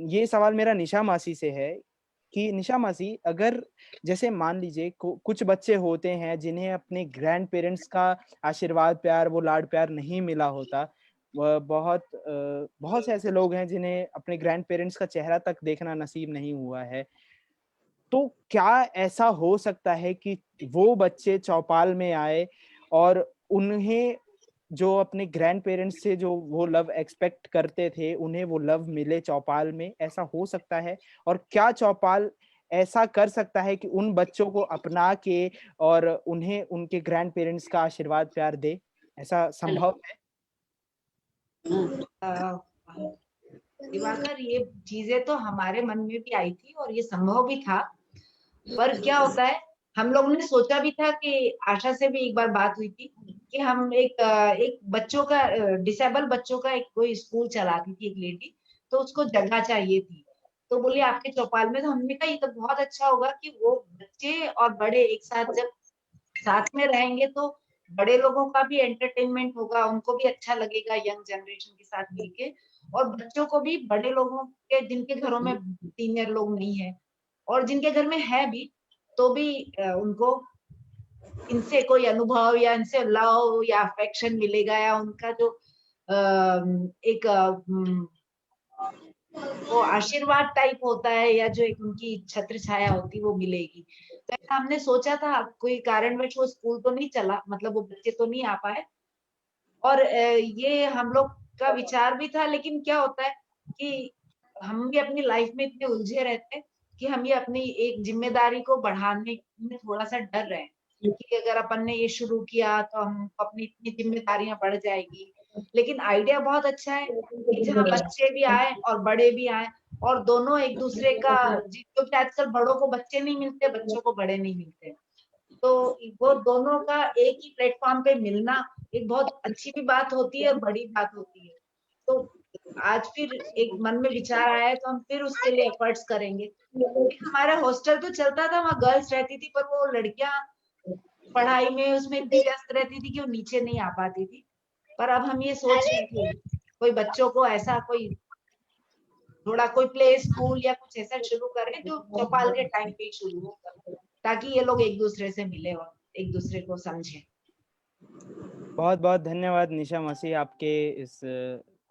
ये सवाल मेरा निशा मासी से है कि निशा मासी, अगर जैसे मान लीजिए कुछ बच्चे होते हैं जिन्हें अपने ग्रैंड पेरेंट्स का आशीर्वाद, प्यार, वो लाड प्यार नहीं मिला होता, बहुत से ऐसे लोग हैं जिन्हें अपने ग्रैंड पेरेंट्स का चेहरा तक देखना नसीब नहीं हुआ है, तो क्या ऐसा हो सकता है कि वो बच्चे चौपाल में आए और उन्हें जो अपने ग्रैंड पेरेंट्स से जो वो लव एक्सपेक्ट करते थे, उन्हें वो लव मिले चौपाल में? ऐसा हो सकता है? और क्या चौपाल ऐसा कर सकता है कि उन बच्चों को अपना के और उन्हें उनके ग्रैंड पेरेंट्स का आशीर्वाद प्यार दे? ऐसा संभव है? दिवाकर, ये चीजें तो हमारे मन में भी आई थी और ये संभव भी था, पर क्या होता है, हम लोग ने सोचा भी था कि आशा से भी एक बार बात हुई थी कि हम एक बच्चों का डिसेबल बच्चों का एक कोई स्कूल चलाती थी एक लेडी, तो उसको जगह चाहिए थी, तो बोली आपके चौपाल में। तो हमने कहा ये तो बहुत अच्छा होगा कि वो बच्चे और बड़े एक साथ जब साथ में रहेंगे तो बड़े लोगों का भी एंटरटेनमेंट होगा, उनको भी अच्छा लगेगा यंग जनरेशन के साथ मिलके, और बच्चों को भी बड़े लोगों के जिनके घरों में सीनियर लोग नहीं है और जिनके घर में है भी तो भी उनको इनसे कोई अनुभव या इनसे लव या अफेक्शन मिलेगा, या उनका जो एक वो आशीर्वाद टाइप होता है या जो एक उनकी छत्र छाया होती है वो मिलेगी। तो ऐसा हमने सोचा था, कोई कारणवश वो स्कूल तो नहीं चला, मतलब वो बच्चे तो नहीं आ पाए, और ये हम लोग का विचार भी था, लेकिन क्या होता है कि हम भी अपनी लाइफ में इतने उलझे रहते हैं कि हम ये अपनी एक जिम्मेदारी को बढ़ाने में थोड़ा सा डर रहे हैं कि अगर अपन ने ये शुरू किया तो हम अपनी इतनी जिम्मेदारियां बढ़ जाएगी। लेकिन आइडिया बहुत अच्छा है कि जहाँ बच्चे भी आए और बड़े भी आए और दोनों एक दूसरे का, क्योंकि आजकल बड़ों को बच्चे नहीं मिलते, बच्चों को बड़े नहीं मिलते, तो वो दोनों का एक ही प्लेटफॉर्म पे मिलना एक बहुत अच्छी भी बात होती है और बड़ी बात होती है। तो आज फिर एक मन में विचार आया है तो हम फिर उसके लिए एफर्ट्स करेंगे। हमारा हॉस्टल तो चलता था, वहाँ गर्ल्स रहती थी, पर वो लड़कियां पढ़ाई में उसमें इतनी व्यस्त रहती थी कि वो नीचे नहीं आ पाती थी। पर अब हम ये सोच रहे थे कोई बच्चों को ऐसा कोई थोड़ा कोई प्ले स्कूल या कुछ ऐसा शुरू करें जो चौपाल के टाइम पे शुरू हो, ताकि ये लोग एक दूसरे से मिले और एक दूसरे को समझें। बहुत बहुत धन्यवाद निशा मसीह, आपके इस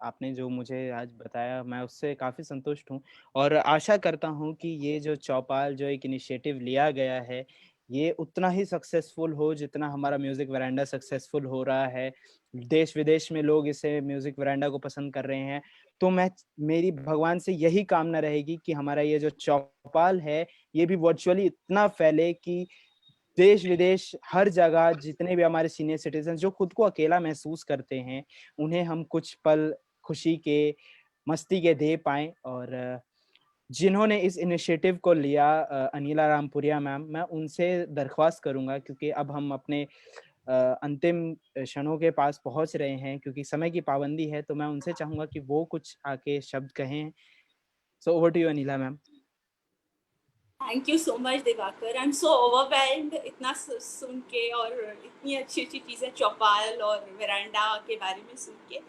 आपने जो मुझे आज बताया मैं उससे काफ़ी संतुष्ट हूँ, और आशा करता हूँ कि ये जो चौपाल जो एक इनिशिएटिव लिया गया है ये उतना ही सक्सेसफुल हो जितना हमारा म्यूज़िक वरांडा सक्सेसफुल हो रहा है। देश विदेश में लोग इसे म्यूज़िक वरांडा को पसंद कर रहे हैं, तो मेरी भगवान से यही कामना रहेगी कि हमारा ये जो चौपाल है ये भी वर्चुअली इतना फैले कि देश विदेश हर जगह जितने भी हमारे सीनियर सिटीजन जो खुद को अकेला महसूस करते हैं उन्हें हम कुछ पल खुशी के, मस्ती के दे पाएं। और जिन्होंने इस इनिशिएटिव को लिया, अनिला रामपुरिया मैम, मैं उनसे दरख्वास्त करूंगा, क्योंकि अब हम अपने अंतिम क्षणों के पास पहुंच रहे हैं, क्योंकि समय की पाबंदी है, तो मैं उनसे चाहूंगा कि वो कुछ आके शब्द कहें। So over to you Anila ma'am. Thank you so much Diwakar, I am so overwhelmed इतना सुन के और इतनी अच्छी अच्छी चीज़ें चौपाल और वेरांडा के बारे में सुन के।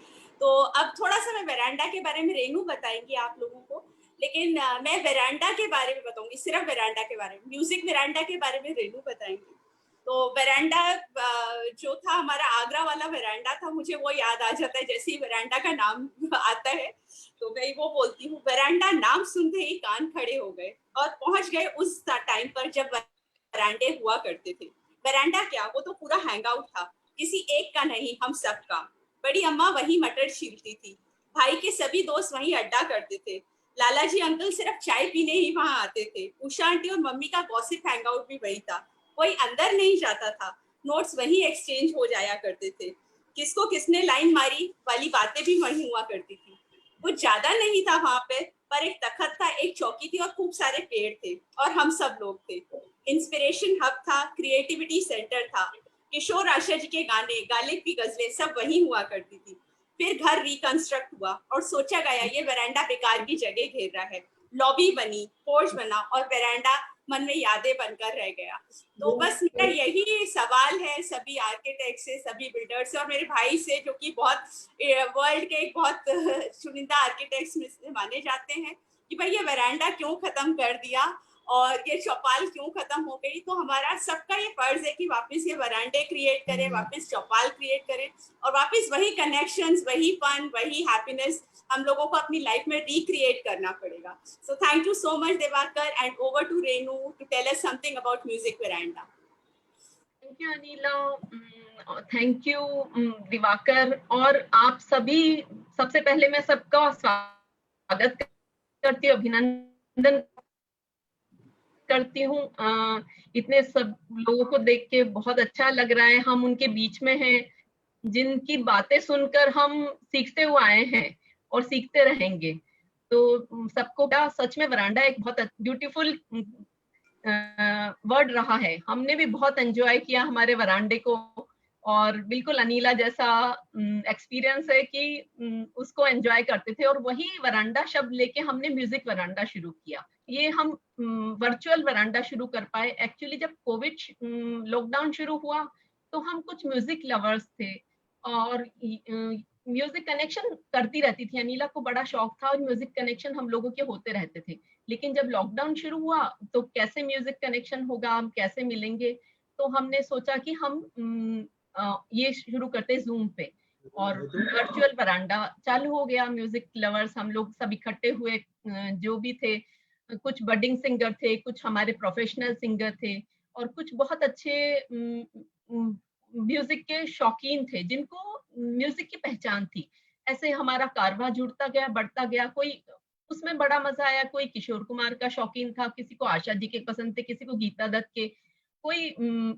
तो अब थोड़ा सा मैं वेरांडा के बारे में रेनू बताएंगी आप लोगों को, लेकिन मैं वेरांडा के बारे में बताऊंगी, सिर्फ वेरांडा के बारे में, म्यूजिक वेरांडा के बारे में रेनू बताएंगी। तो वेरांडा जो था हमारा आगरा वाला वेरांडा था, मुझे वो याद आ जाता है जैसे ही वेरांडा का नाम आता है, तो मैं वो बोलती हूँ, वेरांडा नाम सुनते ही कान खड़े हो गए और पहुंच गए उस टाइम पर जब वेरांडे हुआ करते थे। वेरांडा क्या, वो तो पूरा हैंग आउट था, किसी एक का नहीं, हम सब का। बड़ी अम्मा वही मटर छीलती थी, भाई के सभी दोस्त वही अड्डा करते थे, लाला जी अंकल सिर्फ चाय पीने ही वहां आते थे, उषा आंटी और मम्मी का गॉसिप हैंग आउट भी वही था, कोई अंदर नहीं जाता था, नोट्स वही एक्सचेंज हो जाया करते थे, किसको किसने लाइन मारी वाली बातें भी वही हुआ करती थी। कुछ ज्यादा नहीं था वहां पे, पर एक तखत था, एक चौकी थी और खूब सारे पेड़ थे और हम सब लोग थे। इंस्पिरेशन हब था, क्रिएटिविटी सेंटर था, किशोर आशा जी के गाने, गालिब की गजलें सब वही हुआ करती थी। फिर घर रिकंस्ट्रक्ट हुआ और सोचा गया ये वेरांडा बेकार की जगह घेर रहा है, लॉबी बनी, पोर्च बना और वेरांडा मन में यादें बनकर रह गया। तो बस मेरा यही सवाल है सभी आर्किटेक्ट से, सभी बिल्डर से और मेरे भाई से, जो कि बहुत वर्ल्ड के एक बहुत चुनिंदा आर्किटेक्ट्स में से माने जाते हैं, कि भाई ये वेरांडा क्यों खत्म कर दिया और ये चौपाल क्यों खत्म हो गई। तो हमारा सबका ये फर्ज है कि वापस ये वरांडे क्रिएट करें, वापस चौपाल क्रिएट करें और वापस वही कनेक्शंस, वही फन, वही हैप्पीनेस हम लोगों को अपनी लाइफ में रिक्रिएट करना पड़ेगा। So thank you so much Diwakar, and over to Renu to tell us something about Music Veranda. Thank you Anila, thank you Diwakar, और आप सभी, सबसे पहले मैं सबका स्वागत करती हूँ, अभिनंदन करती हूँ। इतने सब लोगों को देख के बहुत अच्छा लग रहा है, हम उनके बीच में हैं जिनकी बातें सुनकर हम सीखते हुए आए हैं और सीखते रहेंगे। तो सबको सच में वरांडा एक बहुत ब्यूटीफुल वर्ड रहा है। हमने भी बहुत एंजॉय किया हमारे वरांडे को, और बिल्कुल अनीला जैसा एक्सपीरियंस है कि उसको एंजॉय करते थे। और वही वरांडा शब्द लेके हमने म्यूजिक वरांडा शुरू किया। ये हम वर्चुअल वरांडा शुरू कर पाए। एक्चुअली जब कोविड लॉकडाउन शुरू हुआ तो हम कुछ म्यूजिक लवर्स थे और म्यूजिक कनेक्शन करती रहती थी। अनीला को बड़ा शौक था और म्यूजिक कनेक्शन हम लोगों के होते रहते थे। लेकिन जब लॉकडाउन शुरू हुआ तो कैसे म्यूजिक कनेक्शन होगा, हम कैसे मिलेंगे, तो हमने सोचा कि हम ये शुरू करते जूम पे, और वर्चुअल वरांडा चालू हो गया। म्यूजिक लवर्स हम लोग सब इकट्ठे हुए, जो भी थे, कुछ बडिंग सिंगर थे, कुछ हमारे प्रोफेशनल सिंगर थे, और कुछ बहुत अच्छे म्यूजिक के शौकीन थे जिनको म्यूजिक की पहचान थी। ऐसे हमारा कारवां जुड़ता गया, बढ़ता गया। कोई उसमें बड़ा मजा आया, कोई किशोर कुमार का शौकीन था, किसी को आशा जी के पसंद थे, किसी को गीता दत्त के, कोई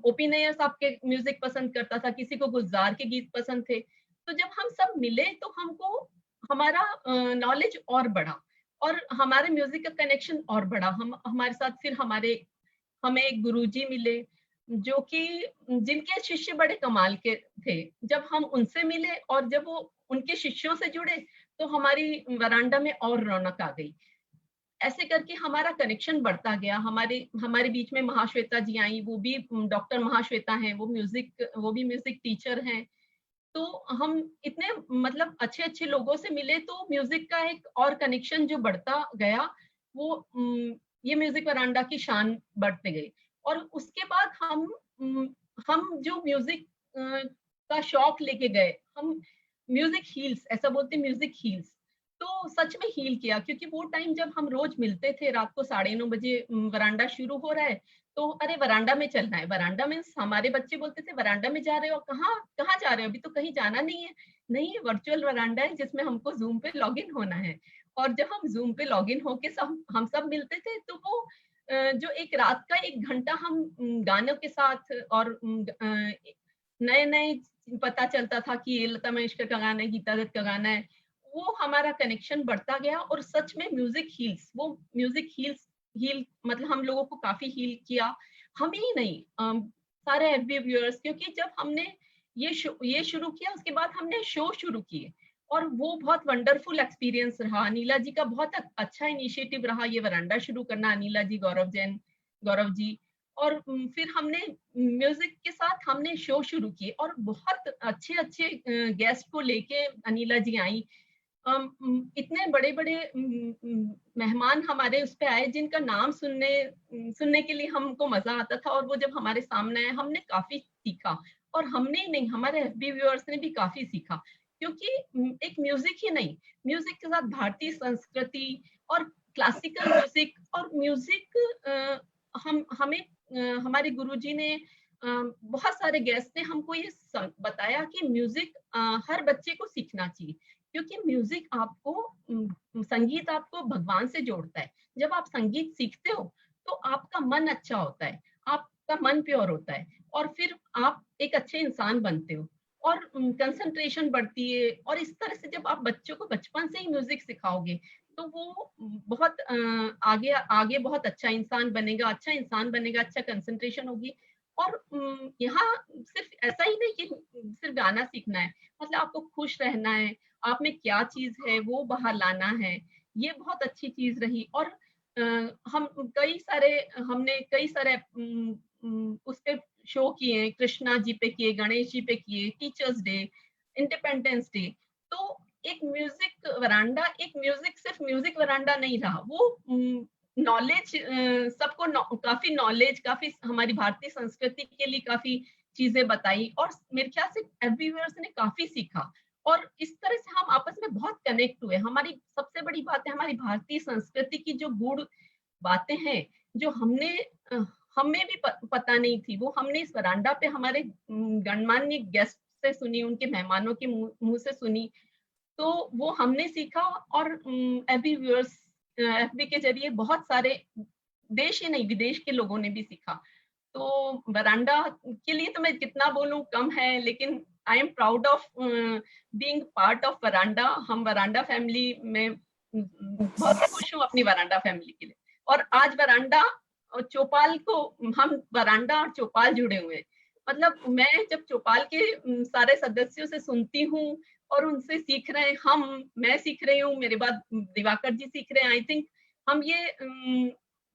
ओपी नैयर साहब के म्यूजिक पसंद करता था, किसी को गुलजार के गीत पसंद थे। तो जब हम सब मिले तो हमको हमारा नॉलेज और बढ़ा और हमारे म्यूजिक का कनेक्शन और बढ़ा। हमारे साथ फिर हमें एक गुरुजी मिले जो कि जिनके शिष्य बड़े कमाल के थे। जब हम उनसे मिले और जब वो उनके शिष्यों से जुड़े तो हमारी वरांडा में और रौनक आ गई। ऐसे करके हमारा कनेक्शन बढ़ता गया। हमारे बीच में महाश्वेता जी आई, वो भी डॉक्टर महाश्वेता हैं, वो भी म्यूजिक टीचर हैं। तो हम इतने मतलब अच्छे अच्छे लोगों से मिले, तो म्यूजिक का एक और कनेक्शन जो बढ़ता गया, वो ये म्यूजिक वरांडा की शान बढ़ते गई। और उसके बाद हम जो म्यूजिक का शौक लेके गए, हम म्यूजिक हील्स, ऐसा बोलते म्यूजिक हील्स, तो सच में हील किया। क्योंकि वो टाइम जब हम रोज मिलते थे रात को 9:30 बजे, वरांडा शुरू हो रहा है तो अरे वरांडा में चलना है। वरांडा में हमारे बच्चे बोलते थे वरांडा में जा रहे हो, कहाँ जा रहे हो, अभी तो कहीं जाना नहीं है। नहीं, वर्चुअल वरांडा है जिसमें हमको जूम पे लॉगिन होना है। और जब हम जूम पे लॉगिन होके हम सब मिलते थे तो वो जो एक रात का 1 घंटा हम गानों के साथ और नए नए पता चलता था कि ये लता मंगेशकर का गाना है, गीता दत्त का गाना है, वो हमारा कनेक्शन बढ़ता गया। और सच में म्यूजिक हील मतलब हम लोगों को काफी हील किया। हम ही नहीं, सारे एफबी व्यूअर्स, क्योंकि जब हमने ये शुरू किया उसके बाद हमने शो शुरू किए और वो बहुत वंडरफुल एक्सपीरियंस रहा। अनीला जी का बहुत अच्छा इनिशिएटिव रहा ये वरांडा शुरू करना, अनीला जी, गौरव जी। और फिर हमने म्यूजिक के साथ हमने शो शुरू किए और बहुत अच्छे अच्छे गेस्ट को लेके अनीला जी आई। इतने बड़े बड़े मेहमान हमारे उस पे आए जिनका नाम सुनने के लिए हमको मजा आता था। और वो जब हमारे सामने आए हमने काफी सीखा, और हमने ही नहीं, हमारे एफबी व्यूअर्स ने भी काफी सीखा। क्योंकि एक म्यूजिक ही नहीं, म्यूजिक के साथ भारतीय संस्कृति और क्लासिकल म्यूजिक और म्यूजिक हमें हमारे गुरुजी ने बहुत सारे गेस्ट ने हमको ये बताया कि म्यूजिक हर बच्चे को सीखना चाहिए। क्योंकि म्यूजिक संगीत आपको भगवान से जोड़ता है। जब आप संगीत सीखते हो तो आपका मन अच्छा होता है, आपका मन प्योर होता है, और फिर आप एक अच्छे इंसान बनते हो और कंसंट्रेशन बढ़ती है। और इस तरह से जब आप बच्चों को बचपन से ही म्यूजिक सिखाओगे तो वो बहुत आगे बहुत अच्छा इंसान बनेगा, अच्छा कंसंट्रेशन होगी। और यहाँ सिर्फ ऐसा ही नहीं कि सिर्फ गाना सीखना है, मतलब आपको खुश रहना है, आप में क्या चीज है वो बाहर लाना है। ये बहुत अच्छी चीज रही। और हमने कई सारे उस पे शो किए, कृष्णा जी पे किए, गणेश जी पे किए, टीचर्स डे, इंडिपेंडेंस डे। तो एक म्यूजिक वरांडा सिर्फ म्यूजिक वरांडा नहीं रहा, वो नॉलेज सबको काफी नॉलेज, काफी हमारी भारतीय संस्कृति के लिए काफी चीजें बताई। और मेरे ख्याल से एफबी व्यूअर्स ने काफी सीखा और इस तरह से हम आपस में बहुत कनेक्ट हुए। हमारी सबसे बड़ी बात है, हमारी भारतीय संस्कृति की जो गूढ़ बातें हैं जो हमें भी पता नहीं थी, वो हमने इस वरांडा पे हमारे गणमान्य गेस्ट से सुनी, उनके मेहमानों के मुंह से सुनी, तो वो हमने सीखा। और एफबी के जरिए बहुत सारे देश ही नहीं विदेश के लोगों ने भी सीखा। तो वरांडा के लिए तो मैं कितना बोलूं कम है, लेकिन I am proud of being part of Veranda. हम वरांडा फैमिली में बहुत खुश हूँ अपनी वरांडा फैमिली के लिए। और आज वरांडा और चौपाल को, हम वरांडा और चौपाल जुड़े हुए हैं। मतलब मैं जब चौपाल के सारे सदस्यों से सुनती हूँ और उनसे सीख रहे हैं, मैं सीख रही हूँ, मेरे बाद दिवाकर जी सीख रहे हैं। आई थिंक हम ये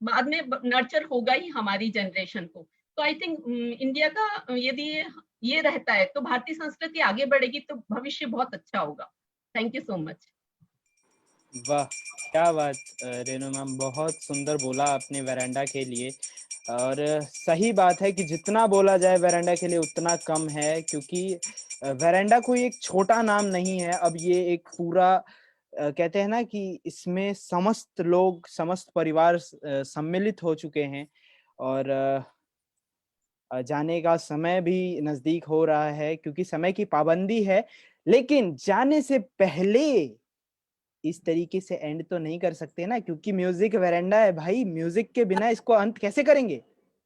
बाद में नर्चर होगा ही हमारी जनरेशन को। तो आई थिंक इंडिया का यदि ये रहता है तो भारतीय संस्कृति आगे बढ़ेगी, तो भविष्य बहुत अच्छा होगा। Thank you so much. वाह, क्या बात रेणु मैम, बहुत सुंदर बोला आपने वेरांडा के लिए। और सही बात है कि जितना बोला जाए वेरांडा के लिए उतना कम है, क्योंकि वेरांडा कोई एक छोटा नाम नहीं है। अब ये एक पूरा कहते हैं ना कि इसमें समस्त लोग, समस्त परिवार सम्मिलित हो चुके हैं और जाने का समय भी नजदीक हो रहा है, क्योंकि समय की पाबंदी है। लेकिन जाने से पहले इस तरीके से एंड तो नहीं कर सकते ना, क्योंकि म्यूजिक वेरांडा है भाई, म्यूजिक के बिना इसको अंत कैसे करेंगे।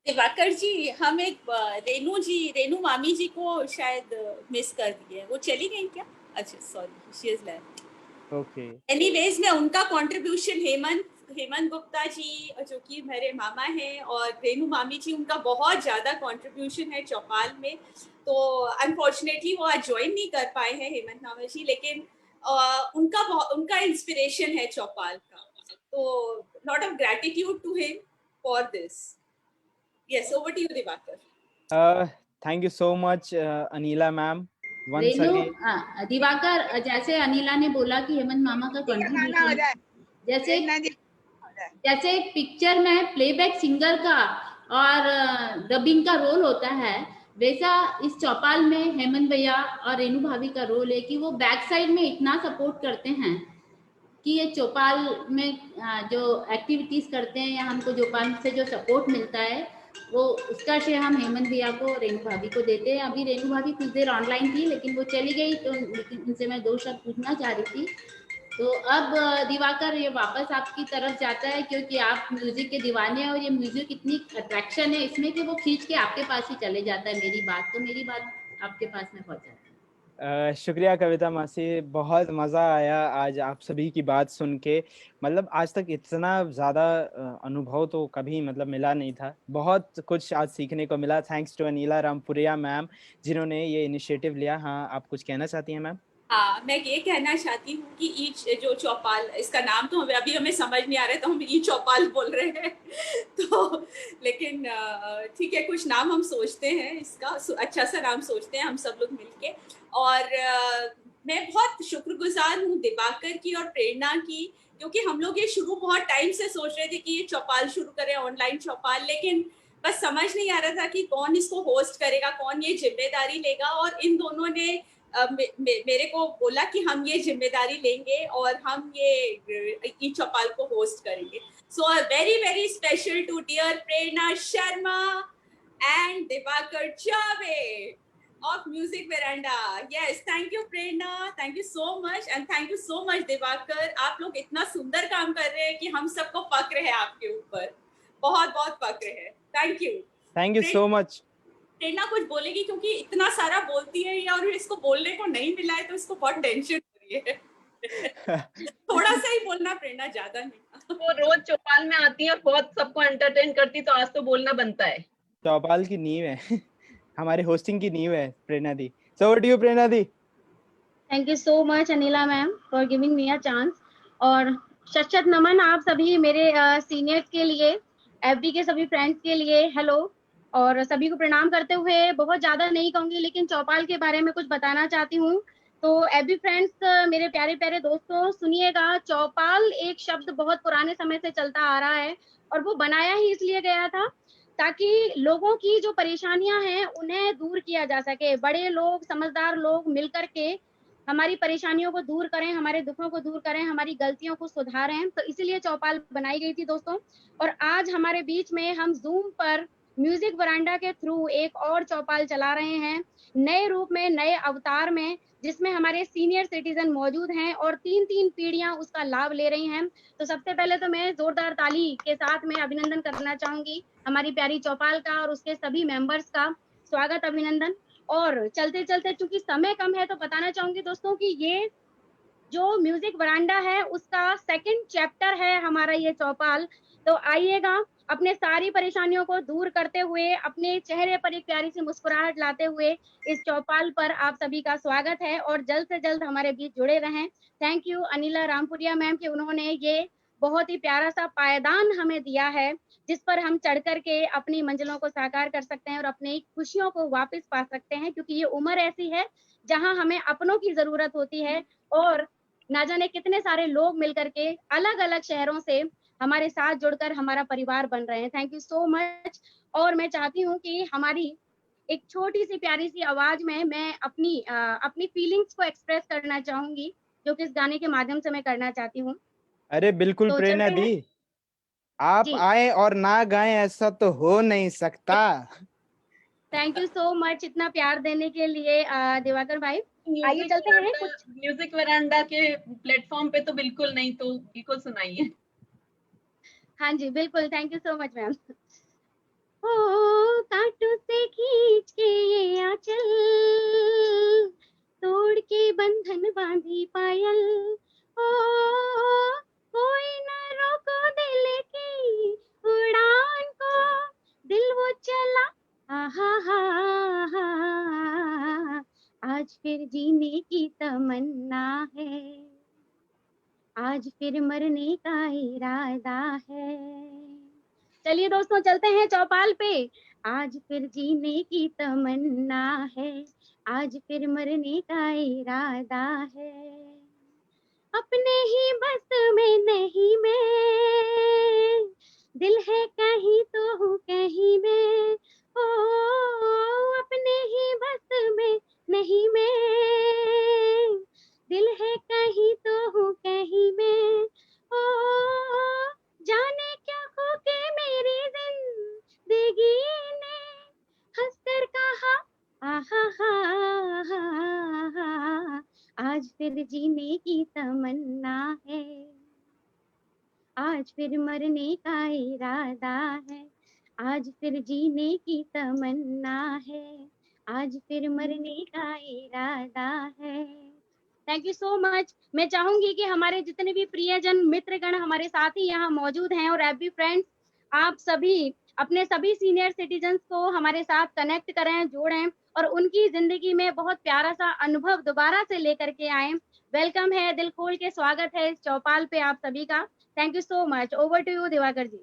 दिवाकर जी, हम एक रेणु मामी जी को शायद मिस कर दिए, वो चली गई क्या? अच्छा sorry, she is left. Okay, anyways मैं उनका कंट्रीब्यूशन, हेमंत गुप्ता जी जो कि मेरे मामा हैं, और रेणु मामी जी, उनका बहुत ज्यादा कंट्रीब्यूशन है चौपाल में। तो अनफॉर्चुनेटली वो आज ज्वाइन नहीं कर पाए हैं हेमंत मामा जी, लेकिन उनका इंस्पिरेशन है चौपाल का। तो lot of gratitude to him for this. Yes, over to you Diwakar. Thank you so much Anila ma'am. Once Renu, again Diwakar, जैसे अनिला ने बोला कि हेमंत मामा का कंट्रीब्यूशन, जैसे एक पिक्चर में प्लेबैक सिंगर का और डबिंग का रोल होता है, वैसा इस चौपाल में हेमंत भैया और रेणु भाभी का रोल है कि वो बैक साइड में इतना सपोर्ट करते हैं कि ये चौपाल में जो एक्टिविटीज करते हैं या हमको चौपाल से जो सपोर्ट मिलता है, वो उसका श्रेय हम हेमंत भैया को, रेणु भाभी को देते हैं। अभी रेणु भाभी कुछ देर ऑनलाइन थी लेकिन वो चली गई, तो लेकिन उनसे मैं 2 शब्द पूछना चाह रही थी। तो अब दिवाकर, ये वापस आपकी तरफ जाता है, क्योंकि आप म्यूजिक के दीवाने हैं और ये म्यूजिक इतनी अट्रैक्शन है इसमें कि वो खींच के आपके पास ही चले जाता है। मेरी बात आपके पास में पहुंचाता है। शुक्रिया कविता मासी, बहुत मज़ा आया आज आप सभी की बात सुन के। मतलब आज तक इतना ज़्यादा अनुभव तो कभी मतलब मिला नहीं था, बहुत कुछ आज सीखने को मिला। Thanks to Anila Rampuria ma'am जिन्होंने ये इनिशिएटिव लिया। हाँ, आप कुछ कहना चाहती हैं मैम? हाँ, मैं ये कहना चाहती हूँ कि ईच जो चौपाल, इसका नाम तो अभी हमें समझ नहीं आ रहा है, तो हम ई चौपाल बोल रहे हैं। तो लेकिन ठीक है, कुछ नाम हम सोचते हैं, इसका अच्छा सा नाम सोचते हैं हम सब लोग मिलके। और मैं बहुत शुक्रगुजार हूँ दिवाकर की और प्रेरणा की, क्योंकि हम लोग ये शुरू बहुत टाइम से सोच रहे थे कि ये चौपाल शुरू करें, ऑनलाइन चौपाल, लेकिन बस समझ नहीं आ रहा था कि कौन इसको होस्ट करेगा, कौन ये जिम्मेदारी लेगा। और इन दोनों ने मेरे को बोला कि हम ये जिम्मेदारी लेंगे और हम ये ई चौपाल को होस्ट करेंगे। So very very special to dear Prerna Sharma and Diwakar Chave of Music Veranda. Yes, thank you Prerna, thank you so much and thank you so much Diwakar. आप लोग इतना सुंदर काम कर रहे हैं कि हम सबको फक्र है आपके ऊपर, बहुत बहुत फक्र है। Thank you so much. Prerna कुछ बोलेगी, क्योंकि इतना सारा बोलती है और इसको बोलने को नहीं मिला है, तो इसको बहुत टेंशन हो रही है। थोड़ा सा ही बोलना प्रेरणा, ज्यादा नहीं। वो रोज चौपाल में आती है, बहुत सबको एंटरटेन करती, तो आज तो बोलना बनता है। चौपाल की नींव है हमारे होस्टिंग की नींव है प्रेरणा दी। So over to you Prerna दी। Thank you so much Anila ma'am for giving me a chance. और शत नमन आप सभी मेरे सीनियर्स के लिए, एफबी के सभी फ्रेंड्स के लिए हेलो, और सभी को प्रणाम करते हुए बहुत ज्यादा नहीं कहूंगी, लेकिन चौपाल के बारे में कुछ बताना चाहती हूँ। तो एफबी फ्रेंड्स, मेरे प्यारे प्यारे दोस्तों, सुनिएगा, चौपाल एक शब्द बहुत पुराने समय से चलता आ रहा है और वो बनाया ही इसलिए गया था ताकि लोगों की जो परेशानियां हैं उन्हें दूर किया जा सके। बड़े लोग, समझदार लोग मिलकर के हमारी परेशानियों को दूर करें, हमारे दुखों को दूर करें, हमारी गलतियों को सुधारें। तो इसीलिए चौपाल बनाई गई थी दोस्तों। और आज हमारे बीच में हम जूम पर म्यूजिक वरांडा के थ्रू एक और चौपाल चला रहे हैं, नए रूप में, नए अवतार में, जिसमें हमारे सीनियर सिटीजन मौजूद हैं और 3 पीढ़ियां उसका लाभ ले रही हैं। तो सबसे पहले तो मैं जोरदार ताली के साथ में अभिनंदन करना चाहूंगी हमारी प्यारी चौपाल का और उसके सभी मेंबर्स का। स्वागत, अभिनंदन। और चलते चलते चूंकि समय कम है तो बताना चाहूंगी दोस्तों कि ये जो म्यूजिक वरांडा है उसका सेकंड चैप्टर है हमारा ये चौपाल। तो आइएगा, अपने सारी परेशानियों को दूर करते हुए, अपने चेहरे पर एक प्यारी सी मुस्कुराहट लाते हुए इस चौपाल पर आप सभी का स्वागत है और जल्द से जल्द हमारे बीच जुड़े रहें। Thank you Anila Rampuria ma'am कि उन्होंने ये बहुत ही प्यारा सा पायदान हमें दिया है जिस पर हम चढ़ करके अपनी मंजिलों को साकार कर सकते हैं और अपनी खुशियों को वापस पा सकते हैं, क्योंकि ये उम्र ऐसी है जहां हमें अपनों की जरूरत होती है और ना जाने कितने सारे लोग मिलकर के अलग अलग शहरों से हमारे साथ जुड़कर हमारा परिवार बन रहे हैं। Thank you so much. और मैं चाहती हूँ कि हमारी एक छोटी सी प्यारी सी आवाज में मैं अपनी फीलिंग्स को एक्सप्रेस करना चाहूंगी, जो कि इस गाने के माध्यम से मैं करना चाहती हूँ। अरे बिल्कुल तो प्रेरणा चलते हैं। दी, आप जी। आए और ना गाएं ऐसा तो हो नहीं सकता। थैंक यू सो मच इतना प्यार देने के लिए दिवाकर भाई। आइए चलते हैं कुछ म्यूजिक वरांडा के प्लेटफॉर्म पे तो बिल्कुल नहीं, तो बिल्कुल सुनाइए। हाँ जी बिल्कुल, thank you so much ma'am. ओ कांटों से खींच के ये आंचल, तोड़ के बंधन बांधी पायल, ओ कोई ना रोको दिल की उड़ान को, दिल वो चला आहा हा हा, आज फिर जीने की तमन्ना है, आज फिर मरने का इरादा है। चलिए दोस्तों चलते हैं चौपाल पे। आज फिर जीने की तमन्ना है, आज फिर मरने का इरादा है, अपने ही बस में नहीं मैं, दिल है कहीं तो हूँ कहीं मैं, ओ अपने ही बस में नहीं मैं, दिल है कहीं तो हूँ कहीं मैं, ओ जाने क्या खो के मेरी जिंदगी ने हंसकर कहा आहा हा, आज फिर जीने की तमन्ना है, आज फिर मरने का इरादा है, आज फिर जीने की तमन्ना है, आज फिर मरने का इरादा है। Thank you so much. मैं चाहूंगी कि हमारे जितने भी प्रियजन मित्रगण हमारे साथ ही यहाँ मौजूद हैं और एफबी फ्रेंड्स, आप सभी अपने सभी सीनियर सिटीजन्स को हमारे साथ कनेक्ट करें, जोड़ें और उनकी जिंदगी में बहुत प्यारा सा अनुभव दोबारा से लेकर के आए। वेलकम है, दिल खोल के स्वागत है इस चौपाल पे आप सभी का। Thank you so much. Over to you Diwakar ji.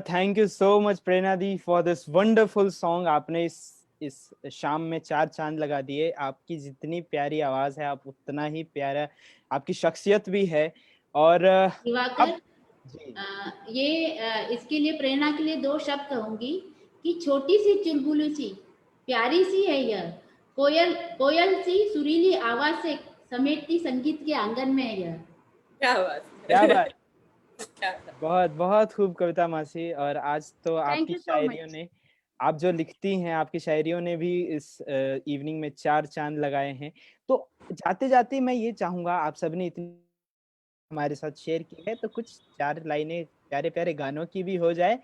Thank you so much Prerna दी फॉर दिस वंडरफुल सॉन्ग। आपने इस शाम में चार चांद लगा दिए। आपकी जितनी प्यारी आवाज है, आप उतना ही प्यारा आपकी शख्सियत भी है। और दिवाकर इसके लिए प्रेरणा के लिए दो शब्द कहूंगी कि छोटी सी चुलबुली सी प्यारी सी है यह, कोयल सी सुरीली आवाज से समेटती संगीत के आंगन में है यह। क्या बात, क्या बात, बहुत बहुत खूब कविता मासी। और आज तो आपकी शायरियों ने, आप जो लिखती हैं, आपकी शायरियों ने भी इस इवनिंग में चार चांद लगाए हैं। तो जाते जाते मैं ये चाहूंगा, आप सबने इतनी हमारे साथ शेयर की है, तो कुछ चार लाइनें प्यारे प्यारे गानों की भी हो जाए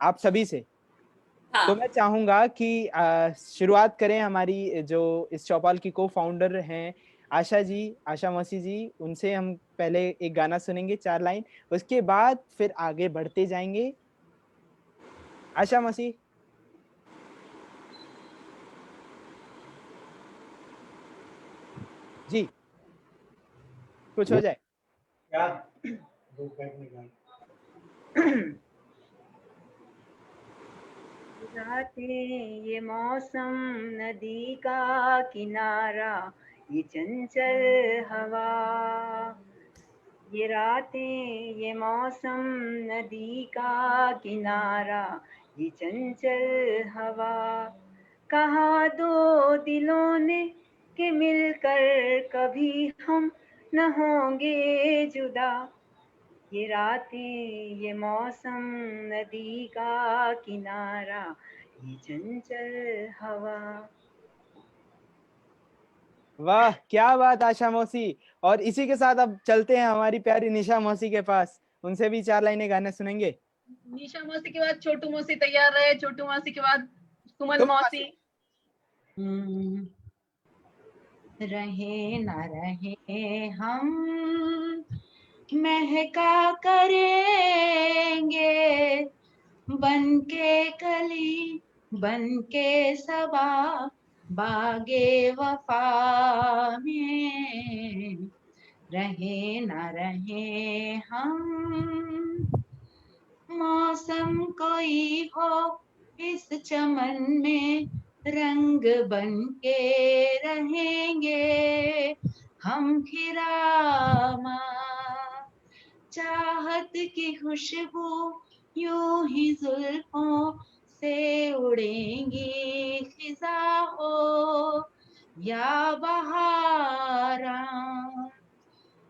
आप सभी से। हाँ। तो मैं चाहूंगा कि शुरुआत करें। हमारी जो इस चौपाल की को फाउंडर हैं आशा जी, आशा मौसी जी, उनसे हम पहले एक गाना सुनेंगे, चार लाइन, उसके बाद फिर आगे बढ़ते जाएंगे। आशा मौसी। जी कुछ हो जाए क्या रातें ये मौसम नदी का किनारा, ये चंचल हवा, ये रातें ये मौसम नदी का किनारा, ये चंचल हवा, कहा दो दिलों ने कि मिलकर कभी हम न होंगे जुदा, ये रातें ये मौसम नदी का किनारा, ये चंचल हवा। वाह क्या बात आशा मौसी। और इसी के साथ अब चलते हैं हमारी प्यारी निशा मौसी के पास, उनसे भी चार लाइनें गाने सुनेंगे। निशा मौसी के बाद छोटू मौसी तैयार रहे, छोटू मौसी के बाद सुमन मौसी। रहे न रहे हम महका करेंगे, बनके कली बनके सबा बागे वफा में, रहे न रहे हम। मौसम कोई हो इस चमन में, रंग बनके रहेंगे हम खिरामा। चाहत की खुशबू यूं ही जुल्फों से उड़ेंगी, खिजा हो या बहारा,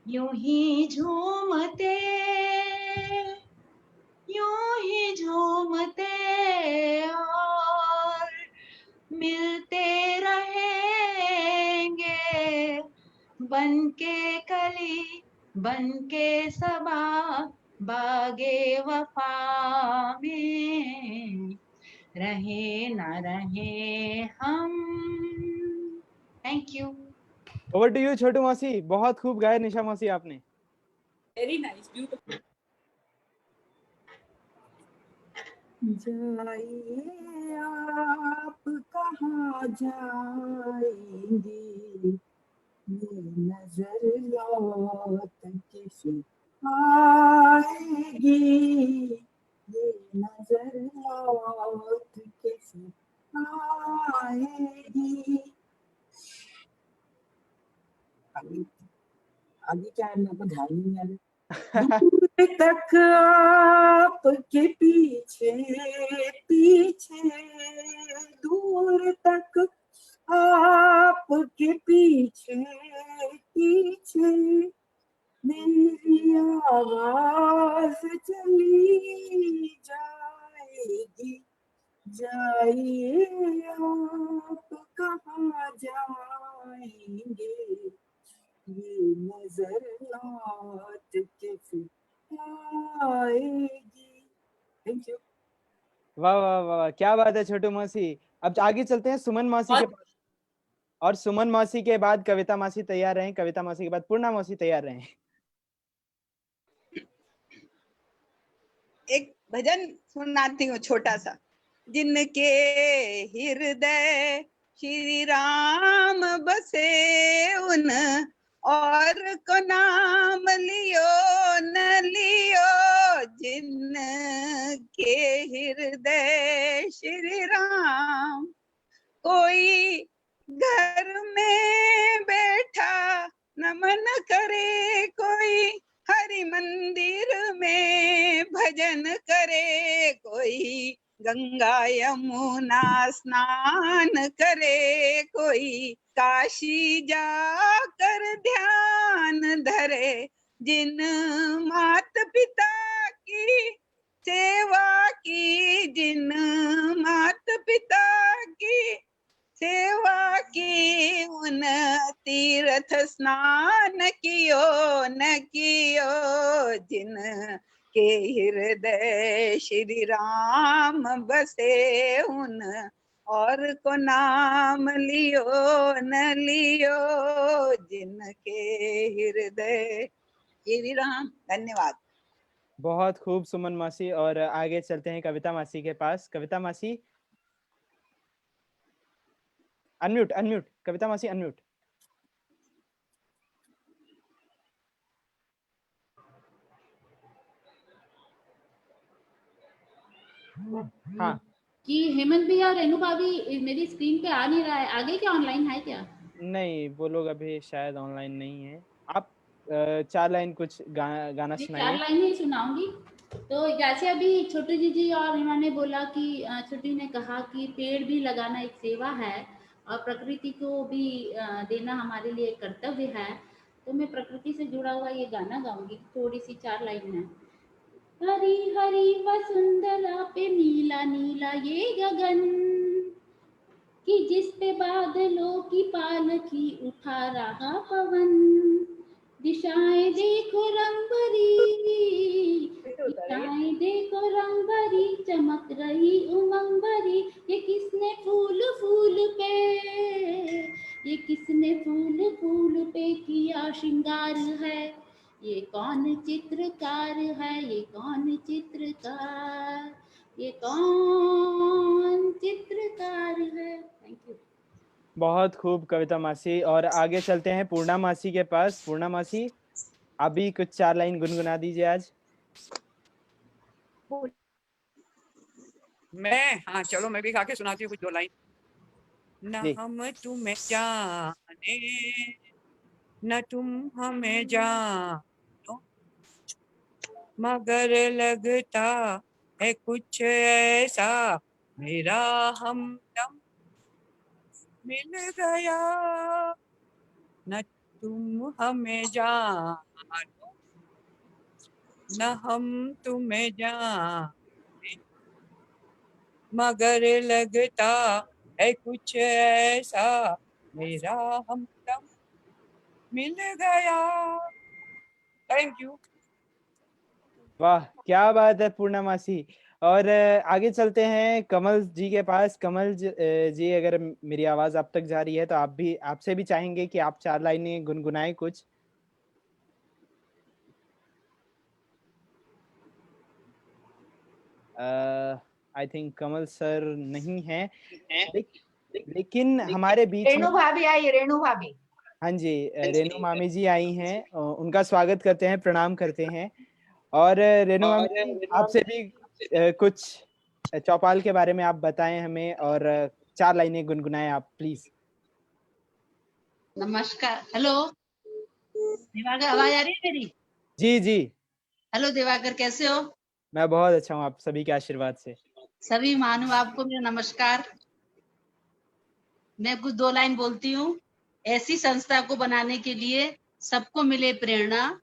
यूं ही झूमते और मिलते रहेंगे, बनके कली बनके सबा बागे वफा में, रहे न रहे हम। Thank you. Over to you Chhotu मौसी। बहुत खूब गाया निशा मौसी आपने। Very nice, beautiful. जाइए आप कहाँ जाएंगे, ये नजर लौट के फिर आएगी, ये नजर लौट के फिर आएगी। आगे क्या है मेरे को ध्यान नहीं आ रहा। दूर तक आपके पीछे पीछे, दूर तक आपके पीछे पीछे, मेरी आवाज चली जाएगी। जाइए आप कहाँ जाएंगे, ये नजर लौट के फिर आएगी। Thank you. वाह वाह वाह, क्या बात है छोटू मौसी। अब आगे चलते हैं सुमन मौसी के पास, और सुमन मौसी के बाद कविता मौसी तैयार रहें, कविता मौसी के बाद पूर्णा मौसी तैयार रहें। एक भजन सुनाती हूँ छोटा सा। जिनके हृदय श्री राम बसे, उन और को नाम लियो न लियो, जिनके हृदय श्री राम। कोई घर में बैठा नमन करे, कोई हरि मंदिर में भजन करे, कोई गंगा यमुना स्नान करे, कोई काशी जाकर ध्यान धरे। जिन मात पिता की सेवा की, जिन मात पिता की सेवा की, उन तीर्थ स्नान कियो न कियो, जिन के हृदय श्री राम बसे, उन और को नाम लियो न लियो, जिनके हृदय श्री राम। धन्यवाद। बहुत खूब सुमन मौसी। और आगे चलते हैं कविता मौसी के पास। कविता मौसी अनम्यूट, अनम्यूट, कविता मौसी अनम्यूट। हाँ कि हेमंत भैया और रेणु भाभी मेरी स्क्रीन पे आ नहीं रहा है, आगे क्या ऑनलाइन है क्या? नहीं, वो लोग अभी शायद ऑनलाइन नहीं है। आप 4 लाइन कुछ गाना सुनाइए। 4 लाइन ही सुनाऊंगी। तो जैसे अभी छोटू जी और इन्होंने बोला कि छोटू ने कहा कि पेड़ भी लगाना एक सेवा है और प्रकृति को भी देना हमारे लिए एक कर्तव्य है, तो मैं प्रकृति से जुड़ा हुआ ये गाना गाऊंगी। थोड़ी सी 4 लाइन है। हरी हरी वसुंधरा पे नीला नीला ये गगन, कि जिस पे बादलों की पालकी उठा रहा पवन, दिशाएं देखो रंग भरी, दिशाएं देखो रंग भरी, चमक रही उमंग भरी। ये किसने फूल फूल पे, ये किसने फूल है, ये कौन चित्रकार है, ये कौन चित्रकार, ये कौन चित्रकार है। Thank you. बहुत खूब कविता मासी। और आगे चलते हैं पूर्णा मासी के पास। पूर्णा मासी, आप भी कुछ 4 लाइन गुनगुना दीजिए आज। हाँ चलो मैं भी गा के सुनाती हूँ कुछ 2 लाइन। न हम तुम्हें जाने, न तुम हमें जानो, मगर लगता है कुछ ऐसा मेरा हमदम मिल गया। न तुम हमें जानो, न हम तुम्हें जाने, मगर लगता है कुछ ऐसा मेरा हमदम मिल गया। Thank you. वाह, क्या बात है पूर्णा मासी। और आगे चलते हैं कमल जी के पास। कमल जी, अगर मेरी आवाज आप तक जा रही है तो आपसे भी चाहेंगे कि आप 4 लाइनें गुनगुनाएं कुछ। आई थिंक कमल सर नहीं है, लेकिन हमारे बीच रेणु भाभी आई, रेणु भाभी। हाँ जी, रेणु मामी जी आई हैं, उनका स्वागत करते हैं, प्रणाम करते हैं। और रेणु मामी जी, आपसे भी कुछ चौपाल के बारे में आप बताएं हमें, और 4 लाइनें गुनगुनाएं आप प्लीज। नमस्कार। हेलो दिवाकर, आवाज आ रही है मेरी? जी जी। हेलो दिवाकर, कैसे हो? मैं बहुत अच्छा हूँ, आप सभी के आशीर्वाद से। सभी महानुभाव को मेरा नमस्कार। मैं कुछ 2 लाइन बोलती हूँ। ऐसी संस्था को बनाने के लिए सबको मिले प्रेरणा,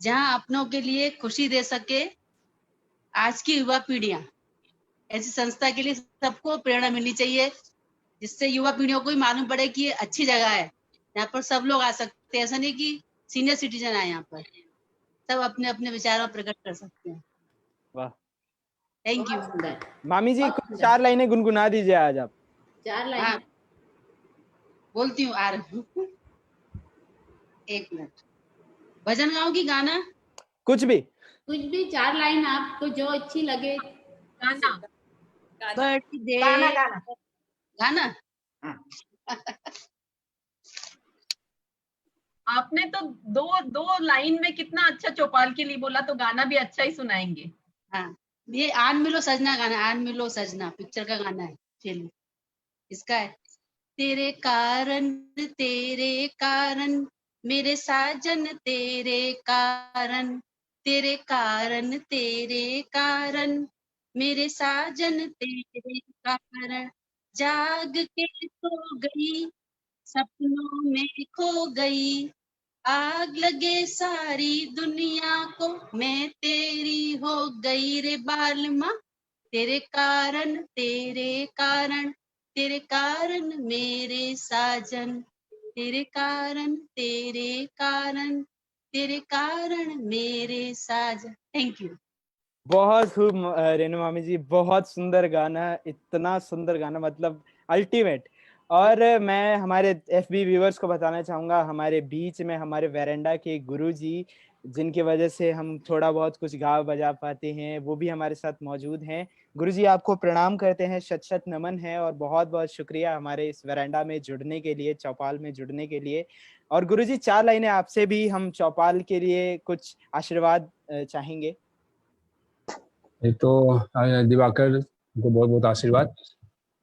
जहां अपनों के लिए खुशी दे सके आज की युवा पीढ़ियां। ऐसी संस्था के लिए सबको प्रेरणा मिलनी चाहिए, जिससे युवा पीढ़ियों को भी मालूम पड़े कि ये अच्छी जगह है, यहाँ पर सब लोग आ सकते हैं। ऐसा नहीं कि सीनियर सिटीजन आए, यहाँ पर सब अपने अपने विचारों प्रकट कर सकते हैं। वाह, थैंक यू। मामी जी, कुछ 4 लाइनें गुनगुना दीजिए आज आप। 4 लाइन बोलती हूँ, आ रही हूँ। 1 मिनट। भजन गाओ की गाना? कुछ भी 4 लाइन आपको जो अच्छी लगे। गाना। बर्थडे गाना गाना गाना। आपने तो दो लाइन में कितना अच्छा चौपाल के लिए बोला, तो गाना भी अच्छा ही सुनाएंगे। हाँ, ये आन मिलो सजना गाना, आन मिलो सजना पिक्चर का गाना है, फिल्म इसका है। तेरे कारण मेरे साजन, तेरे कारण मेरे साजन, तेरे कारण जाग के सो गई, सपनों में खो गई, आग लगे सारी दुनिया को, मैं तेरी हो गई रे बालमा, तेरे कारण मेरे साजन, तेरे कारण मेरे साजन। Thank you. बहुत खूब रेणु मामी जी, बहुत सुंदर गाना, इतना सुंदर गाना, मतलब अल्टीमेट। और मैं हमारे एफबी व्यूअर्स को बताना चाहूँगा, हमारे बीच में हमारे वेरेंडा के गुरुजी, जिनकी वजह से हम थोड़ा बहुत कुछ गा बजा पाते हैं, वो भी हमारे साथ मौजूद हैं। गुरुजी आपको प्रणाम करते हैं, शत शत नमन है, और बहुत बहुत शुक्रिया हमारे इस वेरेंडा में जुड़ने के लिए, चौपाल में जुड़ने के लिए। और गुरुजी, 4 लाइनें आपसे भी हम चौपाल के लिए कुछ आशीर्वाद चाहेंगे। तो दिवाकर को बहुत बहुत आशीर्वाद।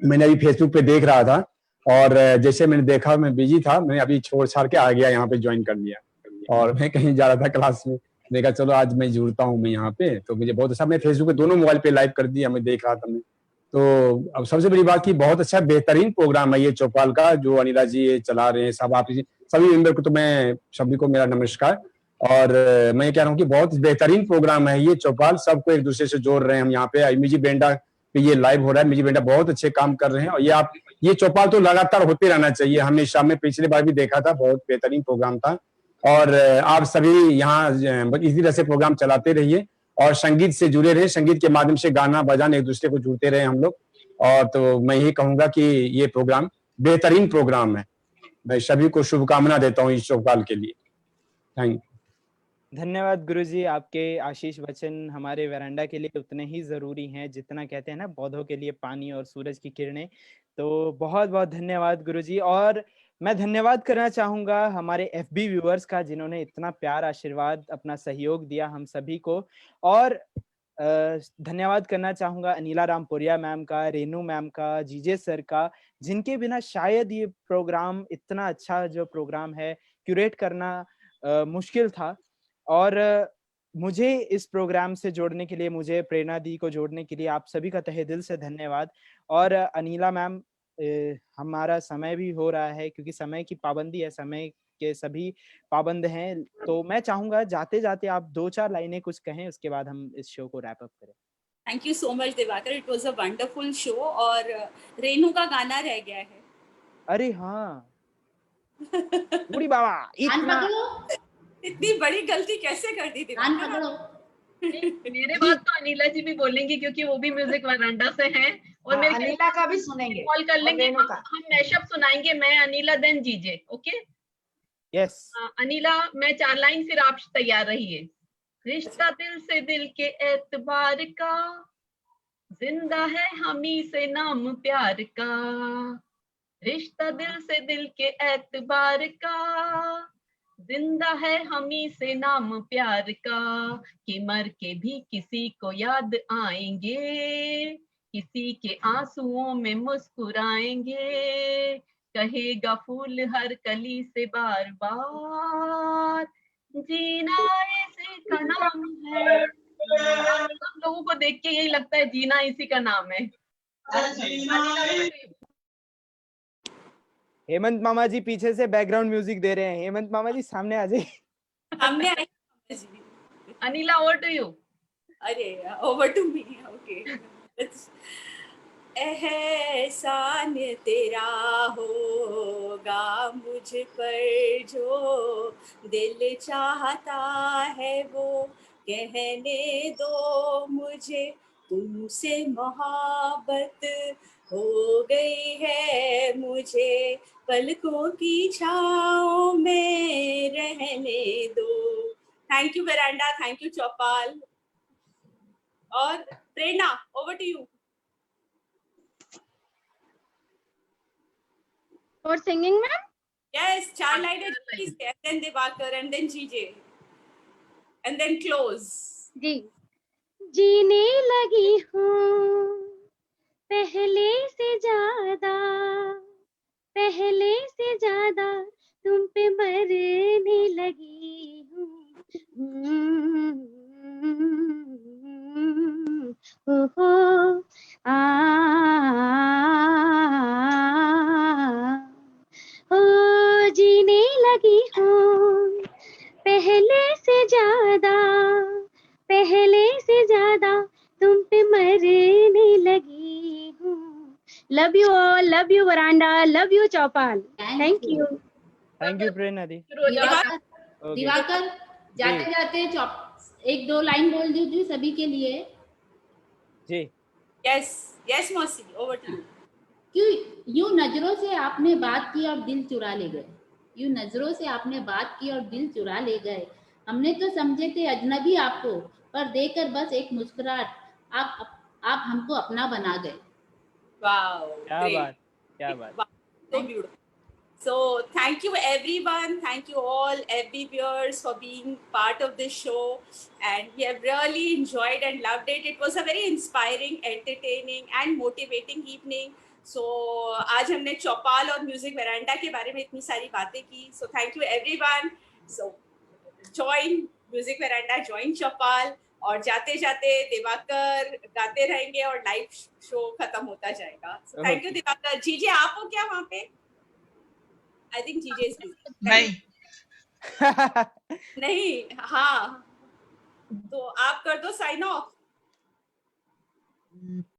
मैंने अभी फेसबुक पे देख रहा था, और जैसे मैंने देखा, मैं बिजी था, मैं अभी छोड़ छाड़ के आ गया, यहाँ पे ज्वाइन कर लिया। और मैं कहीं जा रहा था क्लास में, देखा चलो आज मैं जुड़ता हूँ मैं यहाँ पे, तो मुझे बहुत अच्छा। मैं फेसबुक पे दोनों मोबाइल पे लाइव कर दिया, मैं देख रहा था मैं। तो अब सबसे बड़ी बात की, बहुत अच्छा बेहतरीन प्रोग्राम है ये चौपाल का, जो अनिला जी ये चला रहे हैं। सब आप सभी मेंबर को, तो मैं सभी को मेरा नमस्कार। और मैं कह रहा हूँ कि बहुत बेहतरीन प्रोग्राम है ये चौपाल, सबको एक दूसरे से जोड़ रहे हैं हम यहाँ पे। एमजी बेंडा पे ये लाइव हो रहा है, एमजी बेंडा बहुत अच्छे काम कर रहे हैं। और ये चौपाल तो लगातार होते रहना चाहिए, हमेशा। में पिछले बार भी देखा था, बहुत बेहतरीन प्रोग्राम था। और आप सभी यहाँ इसी तरह से प्रोग्राम चलाते रहिए, और संगीत से जुड़े रहे, संगीत के माध्यम से गाना बजाना एक दूसरे को जुड़ते रहे हम लोग। और तो मैं यही कहूंगा कि ये प्रोग्राम बेहतरीन प्रोग्राम है। मैं सभी को शुभकामना देता हूँ इस चौपाल के लिए। Thank you. धन्यवाद गुरुजी, आपके आशीष वचन हमारे वेरांडा के लिए उतने ही ज़रूरी हैं जितना कहते हैं ना पौधों के लिए पानी और सूरज की किरणें। तो बहुत-बहुत धन्यवाद गुरुजी। और मैं धन्यवाद करना चाहूँगा हमारे एफबी व्यूअर्स का जिन्होंने इतना प्यार, आशीर्वाद, अपना सहयोग दिया हम सभी को। और धन्यवाद करना चाहूँगा अनिला रामपुरिया मैम का, रेनू मैम का, जीजे सर का, जिनके बिना शायद ये प्रोग्राम, इतना अच्छा जो प्रोग्राम है, क्यूरेट करना मुश्किल था। और मुझे इस प्रोग्राम से जोड़ने के लिए, मुझे प्रेरणा दी को जोड़ने के लिए आप सभी का तहे दिल से धन्यवाद। और अनिला मैम, हमारा समय भी हो रहा है क्योंकि समय की पाबंदी है, समय के सभी पाबंद हैं। तो मैं चाहूँगा जाते-जाते आप 2-4 लाइनें कुछ कहें, उसके बाद हम इस शो को रैप अप करें। Thank you so much Diwakar, it was a wonderful show. और रेनू का गाना रह गया है। अरे हाँ। बूढ़ी बाबा इतना इतनी बड़ी गलती कैसे कर दी दिवाकर? मेरे बाद तो अनिला जी भी बोलेंगी क्योंकि वो भी म्यूजिक वरांडा से हैं। और हाँ, मेरे अनिला का भी सुनेंगे, कॉल कर लेंगे, रेनू का। हम मैशअप सुनाएंगे, मैं अनिला देन जीजे। Okay yes. अनिला, मैं 4 लाइन, फिर आप तैयार रहिए। रिश्ता दिल से दिल के एतबार का, जिंदा है हमी से नाम प्यार का। रिश्ता दिल से दिल के एतबार का, जिंदा है हमी से नाम प्यार का। कि मर के भी किसी को याद आएंगे, किसी के आंसुओं में मुस्कुराएंगे। कहेगा फूल हर कली से बार बार, जीना इसी का नाम है। हम लोगों को देख के यही लगता है जीना इसी का नाम है। हेमंत मामा जी पीछे से बैकग्राउंड म्यूजिक दे रहे हैं। हेमंत मामा जी सामने आ जाइए। हमने अनिला, ओवर टू यू। अरे ओवर टू मी। ओके। एहसान तेरा होगा मुझ पर, जो दिल चाहता है वो कहने दो मुझे। तुमसे मोहब्बत हो गई है मुझे, पलकों की छाँव में रहने दो। Thank you veranda, thank you Chaupal. और Prerna, over to you. For singing, ma'am? Yes, 4 lines, please. And then Divakar, and then GJ, and then close. जी। जीने लगी हूँ पहले से ज्यादा तुम पे मरने लगी हूँ। ओहो जीने लगी हूँ पहले से ज्यादा तुम पे मरने लगी हूँ। Love you all, love you veranda, love you Chaupal. Thank you. Thank you Prerna दी। दिवाकर जाते जाते 1-2 लाइन बोल दीजिए सभी के लिए। जी। यस यस मौसी, ओवर टू यू। क्यों यूं नजरों से आपने बात की और दिल चुरा ले गए? यूं नजरों से आपने बात की और दिल चुरा ले गए। हमने तो समझे थे अजनबी आपको, पर देकर बस एक मुस्कुराहट आप हमको अपना बना गए। वाओ, क्या बात, क्या बात। So beautiful. So thank you everyone, thank you all FB viewers for being part of this show, and we have really enjoyed and loved it. It was a very inspiring, entertaining and motivating evening. So आज हमने चौपाल और music veranda के बारे में इतनी सारी बातें की. So thank you everyone. So join music veranda, join चौपाल, और जाते जाते दिवाकर गाते रहेंगे और लाइव शो खत्म होता जाएगा. So thank you Diwakar. जीजे आप हो क्या वहाँ पे? I think GJ is busy. नहीं, हाँ, तो आप कर दो साइन ऑफ.